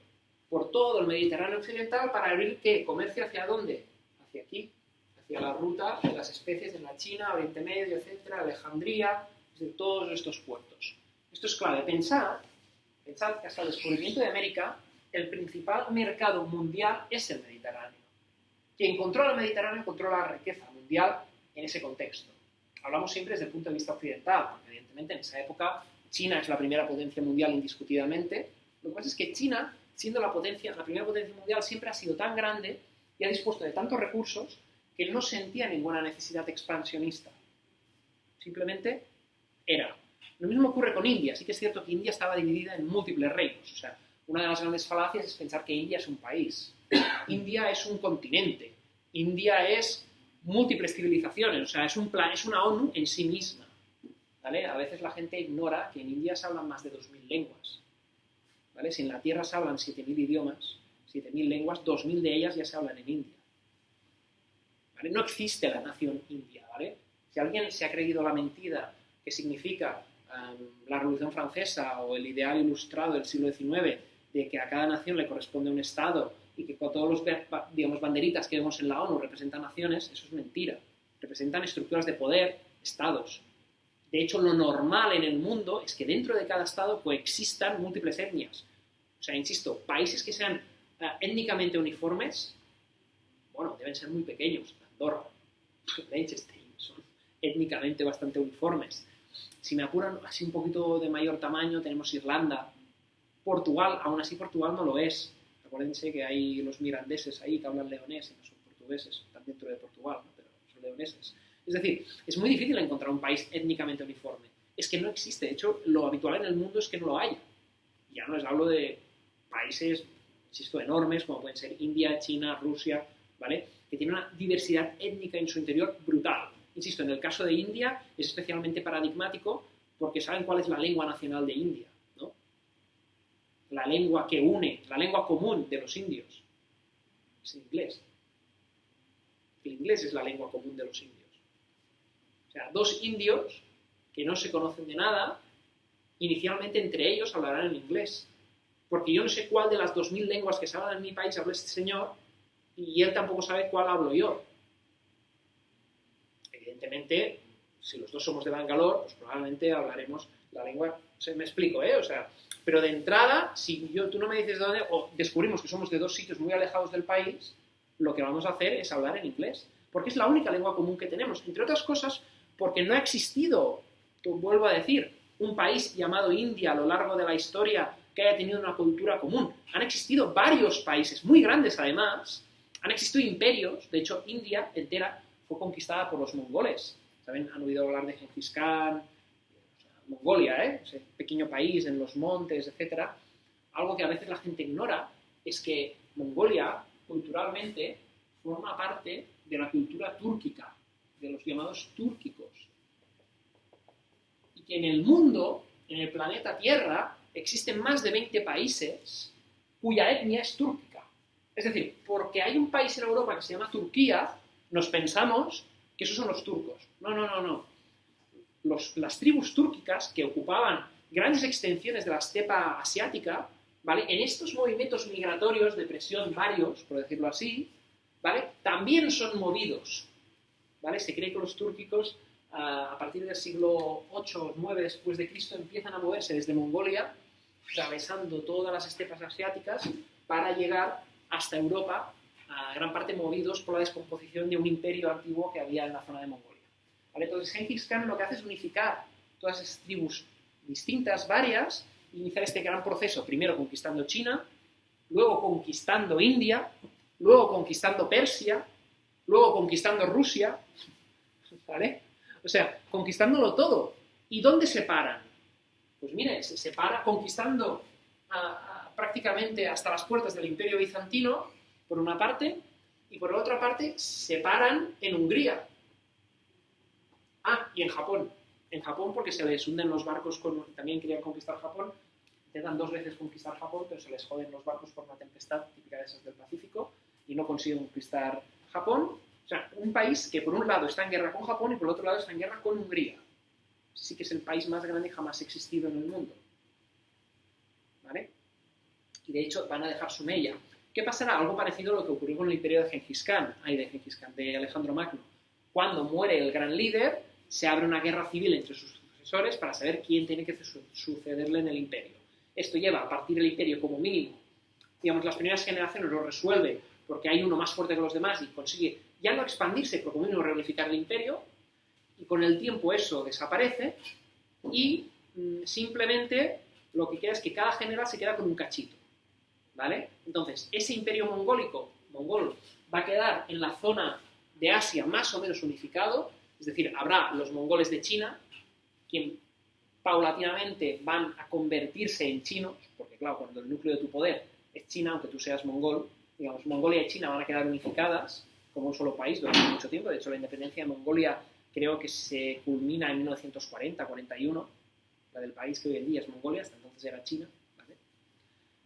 Por todo el Mediterráneo occidental para abrir ¿qué? Comercio ¿hacia dónde? Hacia aquí, hacia la ruta de las especies en la China, Oriente Medio, etcétera, Alejandría, de todos estos puertos. Esto es clave. Pensad que hasta el descubrimiento de América, el principal mercado mundial es el Mediterráneo. Quien controla el Mediterráneo controla la riqueza mundial en ese contexto. Hablamos siempre desde el punto de vista occidental, porque evidentemente en esa época China es la primera potencia mundial indiscutidamente. Lo que pasa es que China, siendo la primera potencia mundial, siempre ha sido tan grande y ha dispuesto de tantos recursos que no sentía ninguna necesidad expansionista. Simplemente era. Lo mismo ocurre con India. Sí que es cierto que India estaba dividida en múltiples reinos. O sea, una de las grandes falacias es pensar que India es un país. India es un continente. India es múltiples civilizaciones. O sea, es una ONU en sí misma. ¿Vale? A veces la gente ignora que en India se hablan más de 2.000 lenguas. ¿Vale? Si en la Tierra se hablan 7.000 idiomas, 7.000 lenguas, 2.000 de ellas ya se hablan en India. ¿Vale? No existe la nación india. ¿Vale? Si alguien se ha creído la mentira que significa la Revolución Francesa o el ideal ilustrado del siglo XIX de que a cada nación le corresponde un Estado y que con todos los banderitas que vemos en la ONU representan naciones, eso es mentira. Representan estructuras de poder, estados. De hecho, lo normal en el mundo es que dentro de cada estado coexistan múltiples etnias. O sea, insisto, países que sean étnicamente uniformes, bueno, deben ser muy pequeños. Andorra, Liechtenstein, son étnicamente bastante uniformes. Si me apuran así un poquito de mayor tamaño, tenemos Irlanda, Portugal, aún así Portugal no lo es. Acuérdense que hay los mirandeses ahí que hablan leonés y no son portugueses, están dentro de Portugal, ¿no? Pero son leoneses. Es decir, es muy difícil encontrar un país étnicamente uniforme. Es que no existe. De hecho, lo habitual en el mundo es que no lo haya. Ya no les hablo de países, insisto, enormes, como pueden ser India, China, Rusia, ¿vale? Que tienen una diversidad étnica en su interior brutal. Insisto, en el caso de India es especialmente paradigmático porque saben cuál es la lengua nacional de India, ¿no? La lengua que une, la lengua común de los indios. Es el inglés. El inglés es la lengua común de los indios. O sea, dos indios que no se conocen de nada, inicialmente entre ellos hablarán en inglés. Porque yo no sé cuál de las 2.000 lenguas que se hablan en mi país habla este señor y él tampoco sabe cuál hablo yo. Evidentemente, si los dos somos de Bangalore, pues probablemente hablaremos la lengua, me explico, o sea, pero de entrada, si tú no me dices de dónde, o descubrimos que somos de dos sitios muy alejados del país, lo que vamos a hacer es hablar en inglés, porque es la única lengua común que tenemos, entre otras cosas, porque no ha existido, vuelvo a decir, un país llamado India a lo largo de la historia que haya tenido una cultura común. Han existido varios países, muy grandes además, han existido imperios, de hecho, India entera fue conquistada por los mongoles. ¿Saben? Han oído hablar de Gengis Khan, o sea, Mongolia, ese pequeño país en los montes, etc. Algo que a veces la gente ignora es que Mongolia, culturalmente, forma parte de la cultura túrquica, de los llamados túrquicos. Y que en el mundo, en el planeta Tierra, existen más de 20 países cuya etnia es túrquica. Es decir, porque hay un país en Europa que se llama Turquía, nos pensamos que esos son los turcos. No. Las tribus túrquicas que ocupaban grandes extensiones de la estepa asiática, ¿vale? En estos movimientos migratorios de presión varios, por decirlo así, ¿vale? También son movidos, ¿vale? Se cree que los túrquicos a partir del siglo 8 o 9 después de Cristo empiezan a moverse desde Mongolia, atravesando todas las estepas asiáticas para llegar hasta Europa, a gran parte movidos por la descomposición de un imperio antiguo que había en la zona de Mongolia. ¿Vale? Entonces Gengis Khan lo que hace es unificar todas esas tribus distintas, varias, e iniciar este gran proceso, primero conquistando China, luego conquistando India, luego conquistando Persia, luego conquistando Rusia, ¿vale? O sea, conquistándolo todo. ¿Y dónde se paran? Pues mire, se para conquistando prácticamente hasta las puertas del Imperio Bizantino, por una parte, y por otra parte se paran en Hungría. Y en Japón. En Japón porque se les hunden los barcos, también querían conquistar Japón, intentan 2 veces conquistar Japón, pero se les joden los barcos por una tempestad típica de esas del Pacífico y no consiguen conquistar Japón. O sea, un país que por un lado está en guerra con Japón y por el otro lado está en guerra con Hungría. Sí que es el país más grande jamás existido en el mundo. ¿Vale? Y de hecho van a dejar su mella. ¿Qué pasará? Algo parecido a lo que ocurrió con el imperio de Gengis Khan, de Alejandro Magno. Cuando muere el gran líder, se abre una guerra civil entre sus sucesores para saber quién tiene que sucederle en el imperio. Esto lleva a partir del imperio como mínimo. Digamos, las primeras generaciones lo resuelven porque hay uno más fuerte que los demás y consigue ya no expandirse, pero como mínimo reunificar el imperio. Y con el tiempo eso desaparece y simplemente lo que queda es que cada general se queda con un cachito. ¿Vale? Entonces, ese imperio mongol va a quedar en la zona de Asia más o menos unificado, es decir, habrá los mongoles de China, quien paulatinamente van a convertirse en chinos, porque claro, cuando el núcleo de tu poder es China, aunque tú seas mongol, digamos, Mongolia y China van a quedar unificadas como un solo país durante mucho tiempo. De hecho, la independencia de Mongolia creo que se culmina en 1940-41, la del país que hoy en día es Mongolia, hasta entonces era China.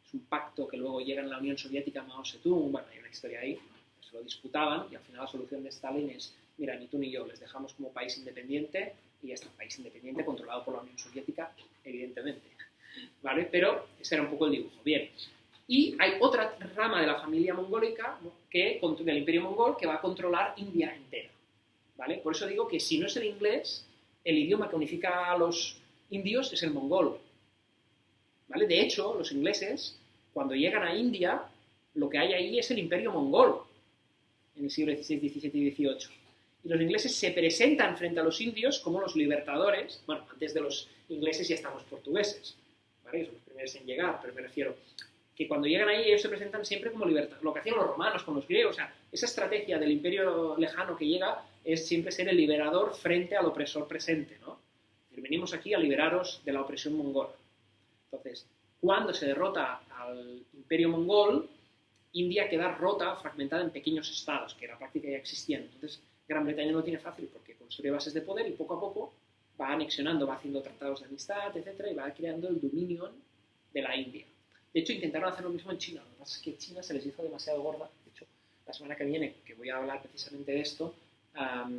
Es un pacto que luego llega en la Unión Soviética, Mao Zedong, bueno, hay una historia ahí, se lo disputaban y al final la solución de Stalin es, mira, ni tú ni yo, les dejamos como país independiente y ya está, país independiente controlado por la Unión Soviética, evidentemente, ¿vale? Pero ese era un poco el dibujo, bien. Y hay otra rama de la familia mongólica, ¿no?, del Imperio Mongol, que va a controlar India entera, ¿vale? Por eso digo que si no es el inglés, el idioma que unifica a los indios es el mongol, ¿vale? De hecho, los ingleses, cuando llegan a India, lo que hay ahí es el Imperio Mongol, en el siglo XVI, XVII y XVIII. Y los ingleses se presentan frente a los indios como los libertadores. Bueno, antes de los ingleses ya están los portugueses, ¿vale? Son los primeros en llegar, pero me refiero que cuando llegan ahí ellos se presentan siempre como libertadores, lo que hacían los romanos con los griegos. O sea, esa estrategia del imperio lejano que llega es siempre ser el liberador frente al opresor presente, ¿no? Y venimos aquí a liberaros de la opresión mongola. Entonces, cuando se derrota al imperio mongol, India queda rota, fragmentada en pequeños estados, que era práctica ya existían. Entonces, Gran Bretaña lo tiene fácil porque construye bases de poder y poco a poco va anexionando, va haciendo tratados de amistad, etcétera, y va creando el dominio de la India. De hecho, intentaron hacer lo mismo en China. Lo que pasa es que China se les hizo demasiado gorda. De hecho, la semana que viene, que voy a hablar precisamente de esto,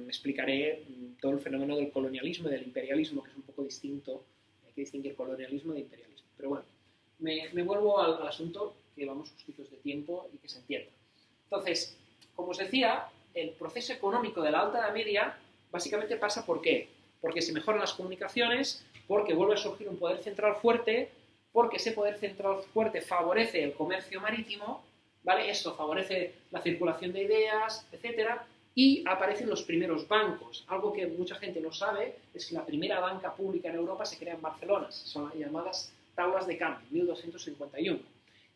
explicaré todo el fenómeno del colonialismo y del imperialismo, que es un poco distinto. Hay que distinguir colonialismo de imperialismo. Pero bueno, me vuelvo al asunto, que vamos justitos de tiempo y que se entienda. Entonces, como os decía, el proceso económico de la Alta Edad Media básicamente pasa ¿por qué? Porque se mejoran las comunicaciones, porque vuelve a surgir un poder central fuerte, porque ese poder central fuerte favorece el comercio marítimo, ¿vale? Esto favorece la circulación de ideas, etcétera, y aparecen los primeros bancos. Algo que mucha gente no sabe es que la primera banca pública en Europa se crea en Barcelona, son las llamadas tablas de cambio, 1251,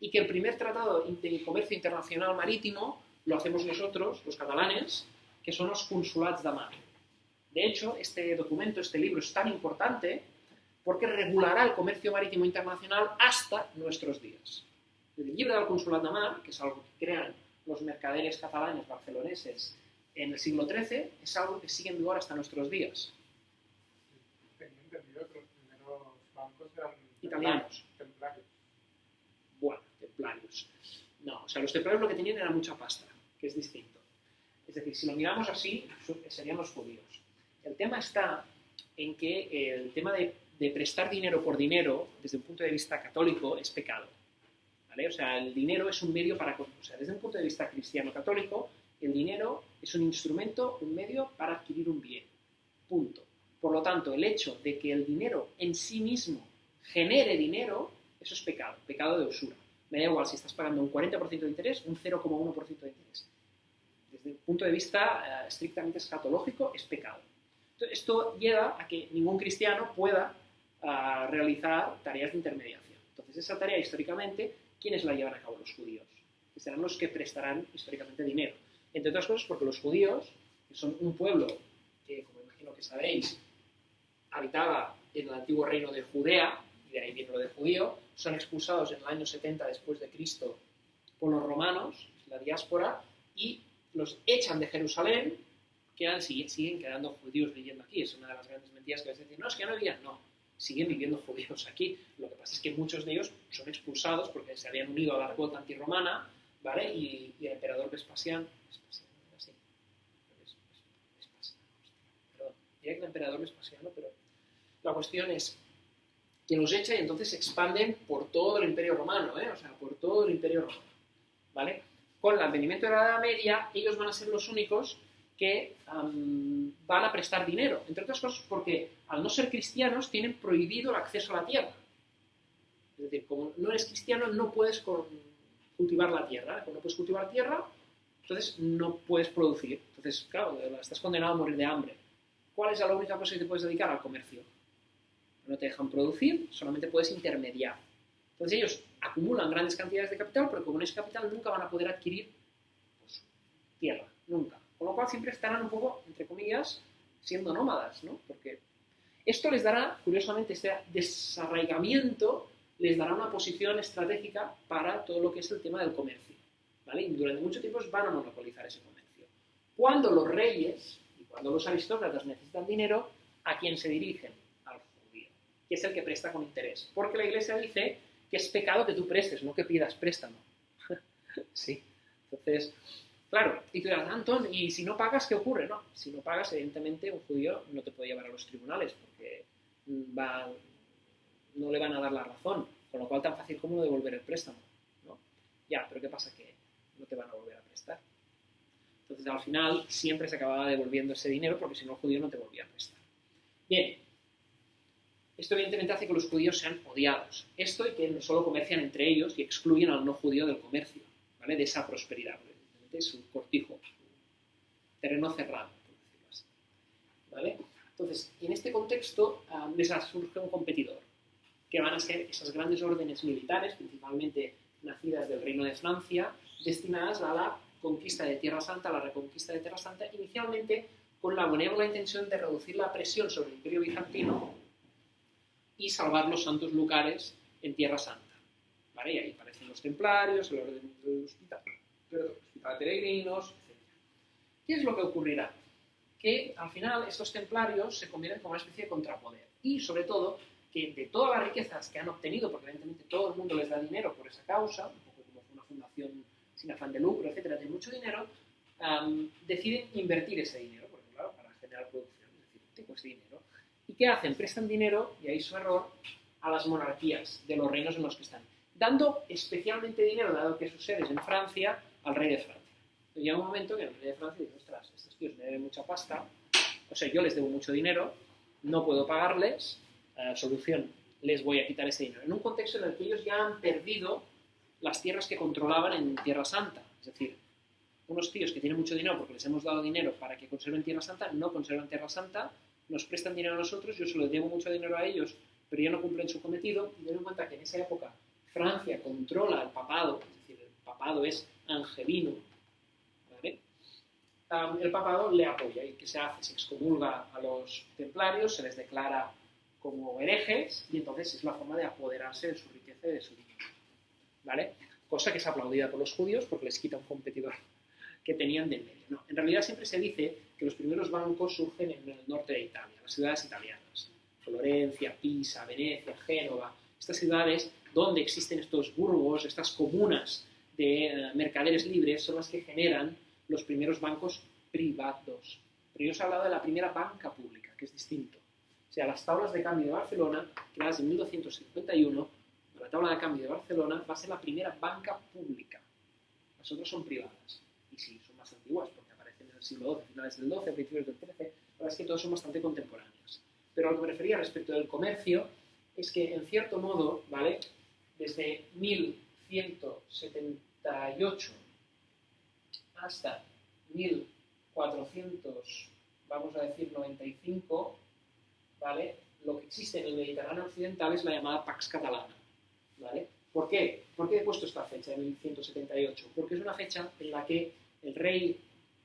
y que el primer tratado de comercio internacional marítimo lo hacemos nosotros, los catalanes, que son los consulats de mar. De hecho, este documento, este libro es tan importante porque regulará el comercio marítimo internacional hasta nuestros días. El llibre del consulat de mar, que es algo que crean los mercaderes catalanes barceloneses en el siglo XIII, es algo que sigue en vigor hasta nuestros días. Tenía entendido que los primeros bancos eran italianos. Templarios. Bueno, templarios. No, o sea, los templarios lo que tenían era mucha pasta, que es distinto. Es decir, si lo miramos así, serían los judíos. El tema está en que el tema de prestar dinero por dinero, desde un punto de vista católico, es pecado, ¿vale? O sea, el dinero es un medio para... O sea, desde un punto de vista cristiano-católico, el dinero es un instrumento, un medio para adquirir un bien. Punto. Por lo tanto, el hecho de que el dinero en sí mismo genere dinero, eso es pecado, pecado de usura. Me da igual si estás pagando un 40% de interés, un 0,1% de interés. Desde el punto de vista estrictamente escatológico, es pecado. Entonces, esto lleva a que ningún cristiano pueda realizar tareas de intermediación. Entonces, esa tarea, históricamente, ¿quiénes la llevan a cabo? Los judíos, que serán los que prestarán históricamente dinero. Entre otras cosas, porque los judíos, que son un pueblo que, imagino que sabréis, habitaba en el antiguo reino de Judea, y de ahí viene lo de judío, son expulsados en el año 70 después de Cristo por los romanos, la diáspora, y los echan de Jerusalén, siguen quedando judíos viviendo aquí. Es una de las grandes mentiras que a veces dicen, no, es que ya no vivían, no, siguen viviendo judíos aquí. Lo que pasa es que muchos de ellos son expulsados porque se habían unido a la revuelta antirromana, ¿vale? Y el emperador Vespasiano, perdón, diría que el emperador Vespasiano, pero la cuestión es que los echa y entonces se expanden por todo el Imperio Romano, o sea, por todo el Imperio Romano, ¿vale? Con el advenimiento de la Edad Media, ellos van a ser los únicos que van a prestar dinero, entre otras cosas porque al no ser cristianos tienen prohibido el acceso a la tierra. Es decir, como no eres cristiano no puedes cultivar la tierra, como no puedes cultivar tierra, entonces no puedes producir. Entonces, claro, estás condenado a morir de hambre. ¿Cuál es la única cosa que te puedes dedicar? Al comercio. No te dejan producir, solamente puedes intermediar. Entonces ellos acumulan grandes cantidades de capital, pero como no es capital nunca van a poder adquirir pues, tierra, nunca. Con lo cual siempre estarán un poco, entre comillas, siendo nómadas, ¿no? Porque esto les dará, curiosamente, este desarraigamiento les dará una posición estratégica para todo lo que es el tema del comercio, ¿vale? Y durante mucho tiempo van a monopolizar ese comercio. Cuando los reyes y cuando los aristócratas necesitan dinero, ¿a quién se dirigen? Al judío, que es el que presta con interés. Porque la Iglesia dice que es pecado que tú prestes, no que pidas préstamo. Sí. Entonces, claro, y tú dirás, Antón, ¿y si no pagas qué ocurre? No, si no pagas, evidentemente, un judío no te puede llevar a los tribunales porque no le van a dar la razón, con lo cual tan fácil como no devolver el préstamo, ¿no? Ya, pero ¿qué pasa? Que no te van a volver a prestar. Entonces, al final, siempre se acababa devolviendo ese dinero porque si no, el judío no te volvía a prestar. Bien, esto evidentemente hace que los judíos sean odiados. Esto y que no solo comercian entre ellos y excluyen al no judío del comercio, ¿vale? De esa prosperidad. Evidentemente es un cortijo, un terreno cerrado, por decirlo así, ¿vale? Entonces, en este contexto les surge un competidor, que van a ser esas grandes órdenes militares, principalmente nacidas del Reino de Francia, destinadas a la conquista de Tierra Santa, a la reconquista de Tierra Santa, inicialmente con la benévola intención de reducir la presión sobre el Imperio Bizantino y salvar los santos lugares en Tierra Santa, ¿vale? Y ahí aparecen los templarios, el orden del hospital de peregrinos, etc. ¿Qué es lo que ocurrirá? Que al final estos templarios se convierten como una especie de contrapoder y sobre todo que de todas las riquezas que han obtenido, porque evidentemente todo el mundo les da dinero por esa causa, un poco como una fundación sin afán de lucro, etcétera, de mucho dinero, deciden invertir ese dinero, porque claro, para generar producción, es decir, tengo ese dinero. ¿Y qué hacen? Prestan dinero, y ahí su error, a las monarquías de los reinos en los que están, dando especialmente dinero, dado que su sede es en Francia, al rey de Francia. Entonces llega un momento que el rey de Francia dice, ostras, estos tíos me deben mucha pasta, o sea, yo les debo mucho dinero, no puedo pagarles, solución, les voy a quitar ese dinero. En un contexto en el que ellos ya han perdido las tierras que controlaban en Tierra Santa. Es decir, unos tíos que tienen mucho dinero porque les hemos dado dinero para que conserven Tierra Santa, no conservan Tierra Santa, nos prestan dinero a nosotros, yo se lo debo mucho dinero a ellos, pero ya no cumplen su cometido. Y ten en cuenta que en esa época Francia controla el papado, es decir, el papado es angelino, ¿vale? El papado le apoya. ¿Y qué se hace? Se excomulga a los templarios, se les declara como herejes, y entonces es la forma de apoderarse de su riqueza y de su dinero, ¿vale? Cosa que es aplaudida por los judíos porque les quita un competidor que tenían de en medio. No, en realidad siempre se dice que los primeros bancos surgen en el norte de Italia, las ciudades italianas, Florencia, Pisa, Venecia, Génova, estas ciudades donde existen estos burgos, estas comunas de mercaderes libres, son las que generan los primeros bancos privados. Pero yo os he hablado de la primera banca pública, que es distinto. O sea, las tablas de cambio de Barcelona, creadas en 1251, la tabla de cambio de Barcelona va a ser la primera banca pública. Las otras son privadas. Y sí, son más antiguas, porque aparecen en el siglo XII, finales del XII, principios del XIII. La verdad es que todas son bastante contemporáneas. Pero a lo que me refería respecto del comercio es que, en cierto modo, ¿vale? Desde 1178 hasta 1400, vamos a decir, 95, ¿vale? Lo que existe en el Mediterráneo occidental es la llamada Pax Catalana, ¿vale? ¿Por qué? ¿Por qué he puesto esta fecha, 1178? Porque es una fecha en la que el rey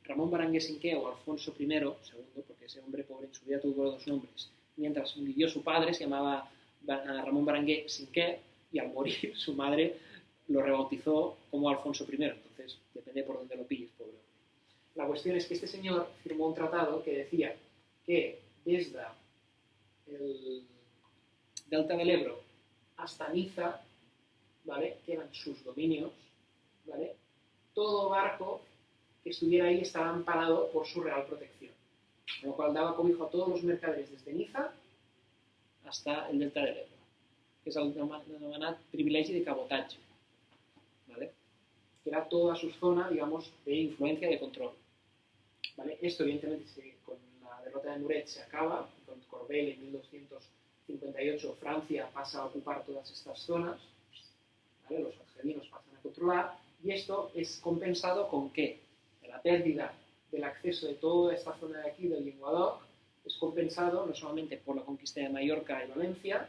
Ramón Berenguer Cinqué o Alfonso I, segundo, porque ese hombre pobre en su vida tuvo 2 nombres, mientras vivió su padre, se llamaba Ramón Berenguer Cinqué, y al morir su madre lo rebautizó como Alfonso I, entonces depende por dónde lo pilles, pobre hombre. La cuestión es que este señor firmó un tratado que decía que desde el delta del Ebro hasta Niza, ¿vale?, que eran sus dominios, ¿vale?, todo barco que estuviera ahí estaba amparado por su real protección, con lo cual daba cobijo a todos los mercaderes desde Niza hasta el delta del Ebro, que és el anomenat privilegi de cabotatge, ¿vale?, que era toda su zona, digamos, de influencia, de control, ¿vale? Esto, evidentemente, con la derrota de Muret se acaba, con Corbel en 1258 Francia pasa a ocupar todas estas zonas, ¿vale?, los argelinos pasan a controlar, y esto es compensado con que la pérdida del acceso de toda esta zona de aquí, del Llenguadoc, es compensado no solamente por la conquista de Mallorca y Valencia,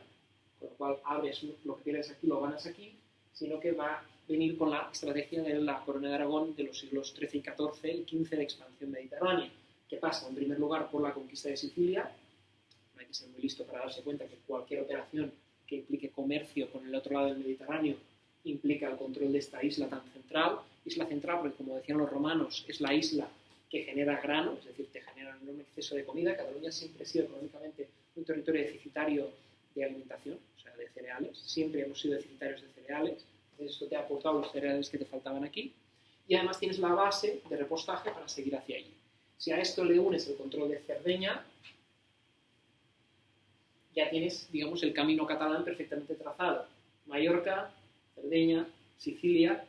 con lo cual abres lo que tienes aquí, lo ganas aquí, sino que va a venir con la estrategia de la Corona de Aragón de los siglos XIII y XIV y XV de expansión mediterránea, que pasa en primer lugar por la conquista de Sicilia. No hay que ser muy listo para darse cuenta que cualquier operación que implique comercio con el otro lado del Mediterráneo implica el control de esta isla tan central. Isla central porque, como decían los romanos, es la isla que genera grano, es decir, te genera un enorme exceso de comida. Cataluña siempre ha sido económicamente un territorio deficitario de alimentación, o sea, de cereales. Siempre hemos sido deficitarios de cereales. Entonces esto te ha aportado los cereales que te faltaban aquí. Y además tienes la base de repostaje para seguir hacia allí. Si a esto le unes el control de Cerdeña, ya tienes, digamos, el camino catalán perfectamente trazado. Mallorca, Cerdeña, Sicilia.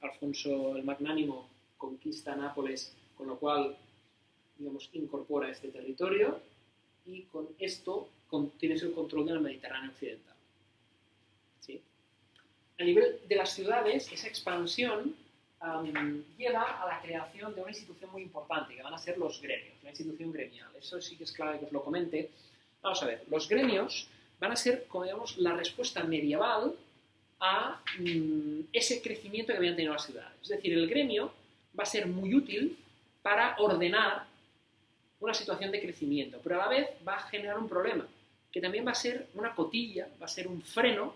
Alfonso el Magnánimo conquista Nápoles, con lo cual, digamos, incorpora este territorio, y con esto tienes el control del Mediterráneo occidental. ¿Sí? A nivel de las ciudades, esa expansión lleva a la creación de una institución muy importante, que van a ser los gremios, la institución gremial. Eso sí que es clave que os lo comente. Vamos a ver, los gremios van a ser, como digamos, la respuesta medieval a ese crecimiento que habían tenido las ciudades. Es decir, el gremio va a ser muy útil para ordenar una situación de crecimiento, pero a la vez va a generar un problema, que también va a ser una cotilla, va a ser un freno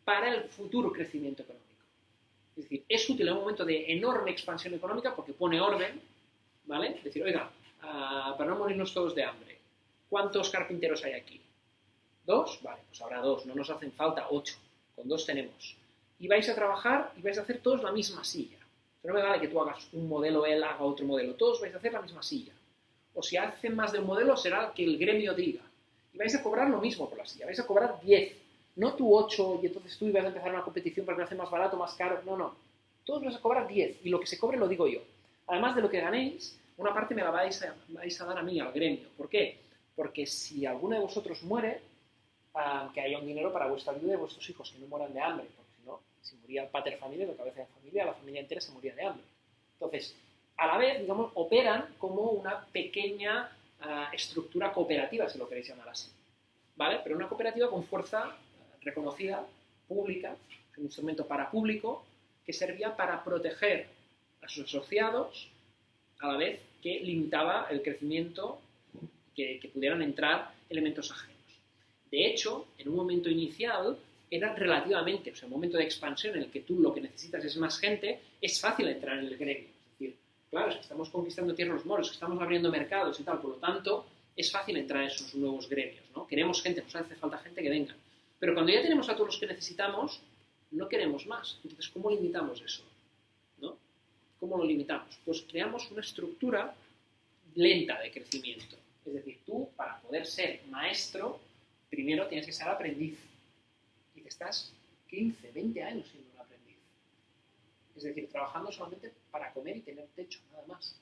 para el futuro crecimiento económico. Es decir, es útil en un momento de enorme expansión económica porque pone orden, ¿vale? Es decir, oiga, para no morirnos todos de hambre, ¿cuántos carpinteros hay aquí? ¿2? Vale, pues habrá 2, no nos hacen falta 8. Con 2 tenemos. Y vais a trabajar y vais a hacer todos la misma silla. Pero no me vale que tú hagas un modelo, él haga otro modelo. Todos vais a hacer la misma silla. O si hacen más de un modelo, será que el gremio diga. Y vais a cobrar lo mismo por la silla. Vais a cobrar 10. No tú 8 y entonces tú ibas a empezar una competición para que lo hace más barato, más caro. No, no. Todos vais a cobrar 10. Y lo que se cobre lo digo yo. Además de lo que ganéis, una parte me la vais a dar a mí, al gremio. ¿Por qué? Porque si alguno de vosotros muere, que haya un dinero para vuestra viuda y vuestros hijos, que no mueran de hambre, porque si no, si moría el pater familia, la cabeza de familia, la familia entera se moría de hambre. Entonces, a la vez, digamos, operan como una pequeña estructura cooperativa, si lo queréis llamar así, ¿vale? Pero una cooperativa con fuerza reconocida, pública, un instrumento parapúblico, que servía para proteger a sus asociados, a la vez que limitaba el crecimiento, que pudieran entrar elementos ajenos. De hecho, en un momento inicial, era relativamente, o sea, un momento de expansión en el que tú lo que necesitas es más gente, es fácil entrar en el gremio. Es decir, claro, es que estamos conquistando tierras los moros, que estamos abriendo mercados y tal, por lo tanto, es fácil entrar en esos nuevos gremios, ¿no? Queremos gente, pues hace falta gente que venga. Pero cuando ya tenemos a todos los que necesitamos, no queremos más. Entonces, ¿cómo limitamos eso? ¿No? ¿Cómo lo limitamos? Pues creamos una estructura lenta de crecimiento. Es decir, tú, para poder ser maestro, primero tienes que ser aprendiz. Y te estás 15, 20 años siendo un aprendiz. Es decir, trabajando solamente para comer y tener techo, nada más.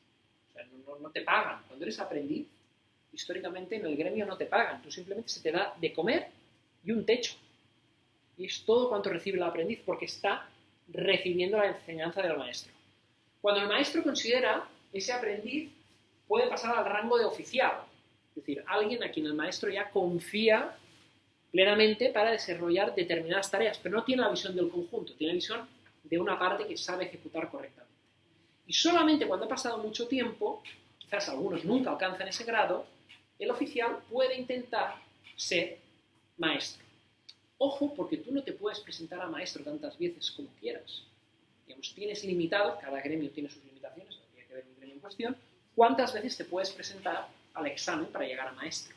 O sea, no te pagan. Cuando eres aprendiz, históricamente en el gremio no te pagan. Tú simplemente se te da de comer y un techo. Y es todo cuanto recibe el aprendiz porque está recibiendo la enseñanza del maestro. Cuando el maestro considera ese aprendiz, puede pasar al rango de oficial. Es decir, alguien a quien el maestro ya confía plenamente para desarrollar determinadas tareas, pero no tiene la visión del conjunto, tiene la visión de una parte que sabe ejecutar correctamente. Y solamente cuando ha pasado mucho tiempo, quizás algunos nunca alcanzan ese grado, el oficial puede intentar ser maestro. Ojo, porque tú no te puedes presentar a maestro tantas veces como quieras. Digamos, tienes limitados, cada gremio tiene sus limitaciones, habría que ver un gremio en cuestión, cuántas veces te puedes presentar al examen para llegar a maestro.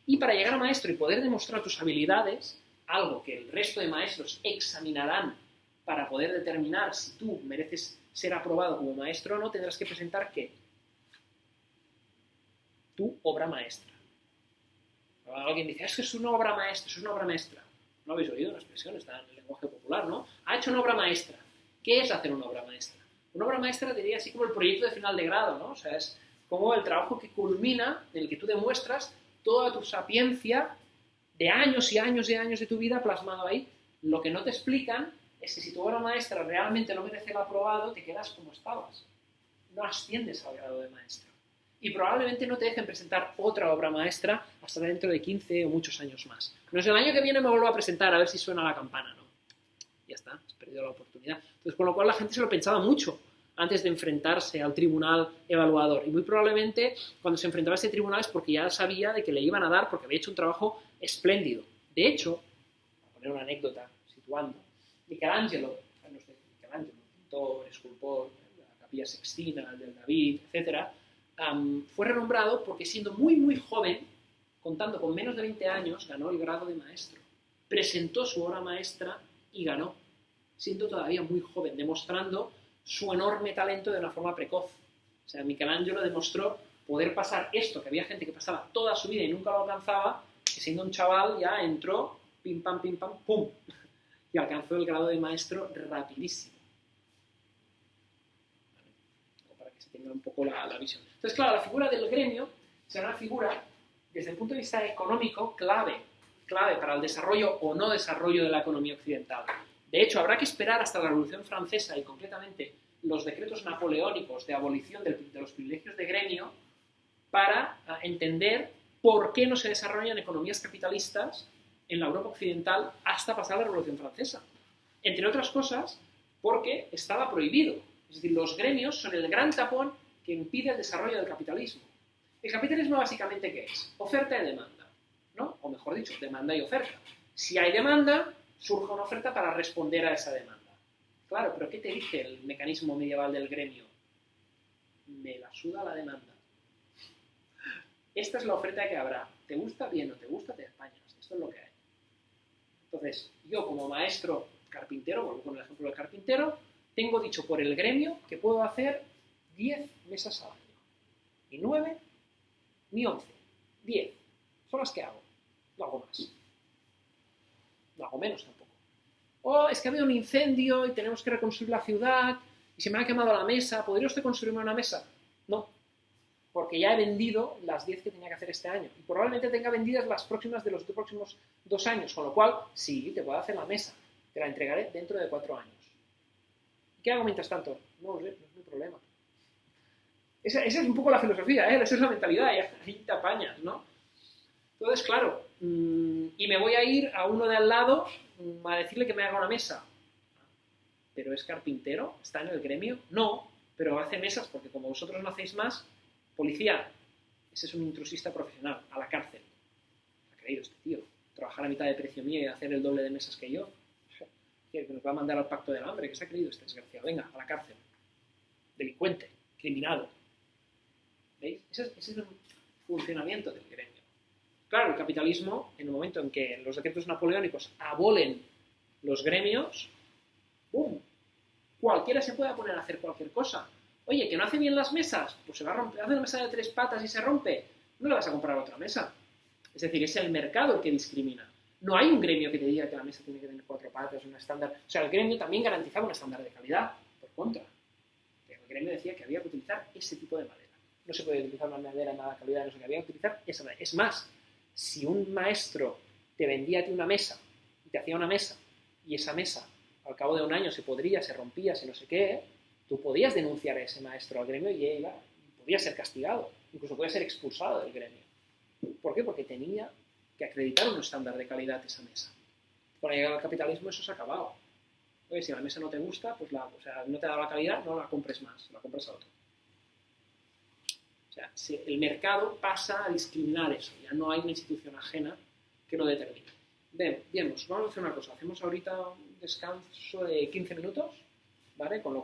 Y para llegar a maestro y poder demostrar tus habilidades, algo que el resto de maestros examinarán para poder determinar si tú mereces ser aprobado como maestro o no, tendrás que presentar ¿qué? Tu obra maestra. Alguien dice, es que es una obra maestra, eso es una obra maestra. ¿No habéis oído la expresión? Está en el lenguaje popular, ¿no? Ha hecho una obra maestra. ¿Qué es hacer una obra maestra? Una obra maestra diría así como el proyecto de final de grado, ¿no? O sea, es como el trabajo que culmina, en el que tú demuestras toda tu sapiencia de años y años y años de tu vida plasmado ahí. Lo que no te explican es que si tu obra maestra realmente no merece el aprobado, te quedas como estabas. No asciendes al grado de maestro. Y probablemente no te dejen presentar otra obra maestra hasta dentro de 15 o muchos años más. No es el año que viene me vuelvo a presentar a ver si suena la campana, ¿no? Ya está, has perdido la oportunidad. Entonces, con lo cual la gente se lo pensaba mucho antes de enfrentarse al tribunal evaluador. Y muy probablemente cuando se enfrentaba a ese tribunal es porque ya sabía de que le iban a dar porque había hecho un trabajo espléndido. De hecho, para poner una anécdota situando, Michelangelo, pintor, escultor, la Capilla Sixtina, el del David, etc., fue renombrado porque siendo muy, muy joven, contando con menos de 20 años, ganó el grado de maestro. Presentó su obra maestra y ganó, siendo todavía muy joven, demostrando su enorme talento de una forma precoz. O sea, Michelangelo demostró poder pasar esto, que había gente que pasaba toda su vida y nunca lo alcanzaba, que siendo un chaval ya entró, pim, pam, pum, y alcanzó el grado de maestro rapidísimo. Para que se tenga un poco la visión. Entonces, claro, la figura del gremio será una figura, desde el punto de vista económico, clave para el desarrollo o no desarrollo de la economía occidental. De hecho, habrá que esperar hasta la Revolución Francesa y concretamente los decretos napoleónicos de abolición de los privilegios de gremio para entender por qué no se desarrollan economías capitalistas en la Europa occidental hasta pasar la Revolución Francesa. Entre otras cosas, porque estaba prohibido. Es decir, los gremios son el gran tapón que impide el desarrollo del capitalismo. ¿El capitalismo básicamente qué es? Oferta y demanda, ¿no? O mejor dicho, demanda y oferta. Si hay demanda, surge una oferta para responder a esa demanda. Claro, pero ¿qué te dice el mecanismo medieval del gremio? Me la suda la demanda. Esta es la oferta que habrá. ¿Te gusta? Bien, no te gusta, te apañas. Esto es lo que hay. Entonces, yo como maestro carpintero, vuelvo con el ejemplo del carpintero, tengo dicho por el gremio que puedo hacer 10 mesas al año. Ni 9, ni 11. 10. Son las que hago. No hago más. No hago menos tampoco. O es que ha habido un incendio y tenemos que reconstruir la ciudad y se me ha quemado la mesa. ¿Podría usted construirme una mesa? No. Porque ya he vendido las 10 que tenía que hacer este año. Y probablemente tenga vendidas las próximas de los próximos 2 años. Con lo cual, sí, te puedo hacer la mesa. Te la entregaré dentro de 4 años. ¿Qué hago mientras tanto? No lo sé, no es mi problema. Esa es un poco la filosofía, ¿eh? Esa es la mentalidad, y ahí te apañas, ¿no? Entonces, claro, y me voy a ir a uno de al lado a decirle que me haga una mesa. ¿Pero es carpintero? ¿Está en el gremio? No, pero hace mesas porque como vosotros no hacéis más, policía, ese es un intrusista profesional, a la cárcel. ¿Ha creído este tío? Trabajar a mitad de precio mío y hacer el doble de mesas que yo. Que nos va a mandar al pacto del hambre. ¿Qué se ha creído este desgraciado? Venga, a la cárcel. Delincuente, criminal. ¿Veis? Ese es el funcionamiento del gremio. Claro, el capitalismo, en el momento en que los decretos napoleónicos abolen los gremios, ¡pum! Cualquiera se puede poner a hacer cualquier cosa. Oye, que no hace bien las mesas, pues se va a romper. Hace una mesa de 3 patas y se rompe, no le vas a comprar otra mesa. Es decir, es el mercado el que discrimina. No hay un gremio que te diga que la mesa tiene que tener 4 patas, un estándar. O sea, el gremio también garantizaba un estándar de calidad, por contra. Pero el gremio decía que había que utilizar ese tipo de madera. No se puede utilizar una madera de mala calidad, no sé qué, había que utilizar esa madera. Es más, si un maestro te vendía a ti una mesa y te hacía una mesa y esa mesa al cabo de un año se podría, se rompía, se no sé qué, tú podías denunciar a ese maestro al gremio y él podía ser castigado, incluso podía ser expulsado del gremio. ¿Por qué? Porque tenía que acreditar un estándar de calidad esa mesa. Con la llegada del capitalismo eso se ha acabado. Oye, si la mesa no te gusta, pues o sea, no te da la calidad, no la compres más, la compras a otro. O sea, el mercado pasa a discriminar eso, ya no hay una institución ajena que lo determine. Bien, pues vamos a hacer una cosa, hacemos ahorita un descanso de 15 minutos, ¿vale? Con lo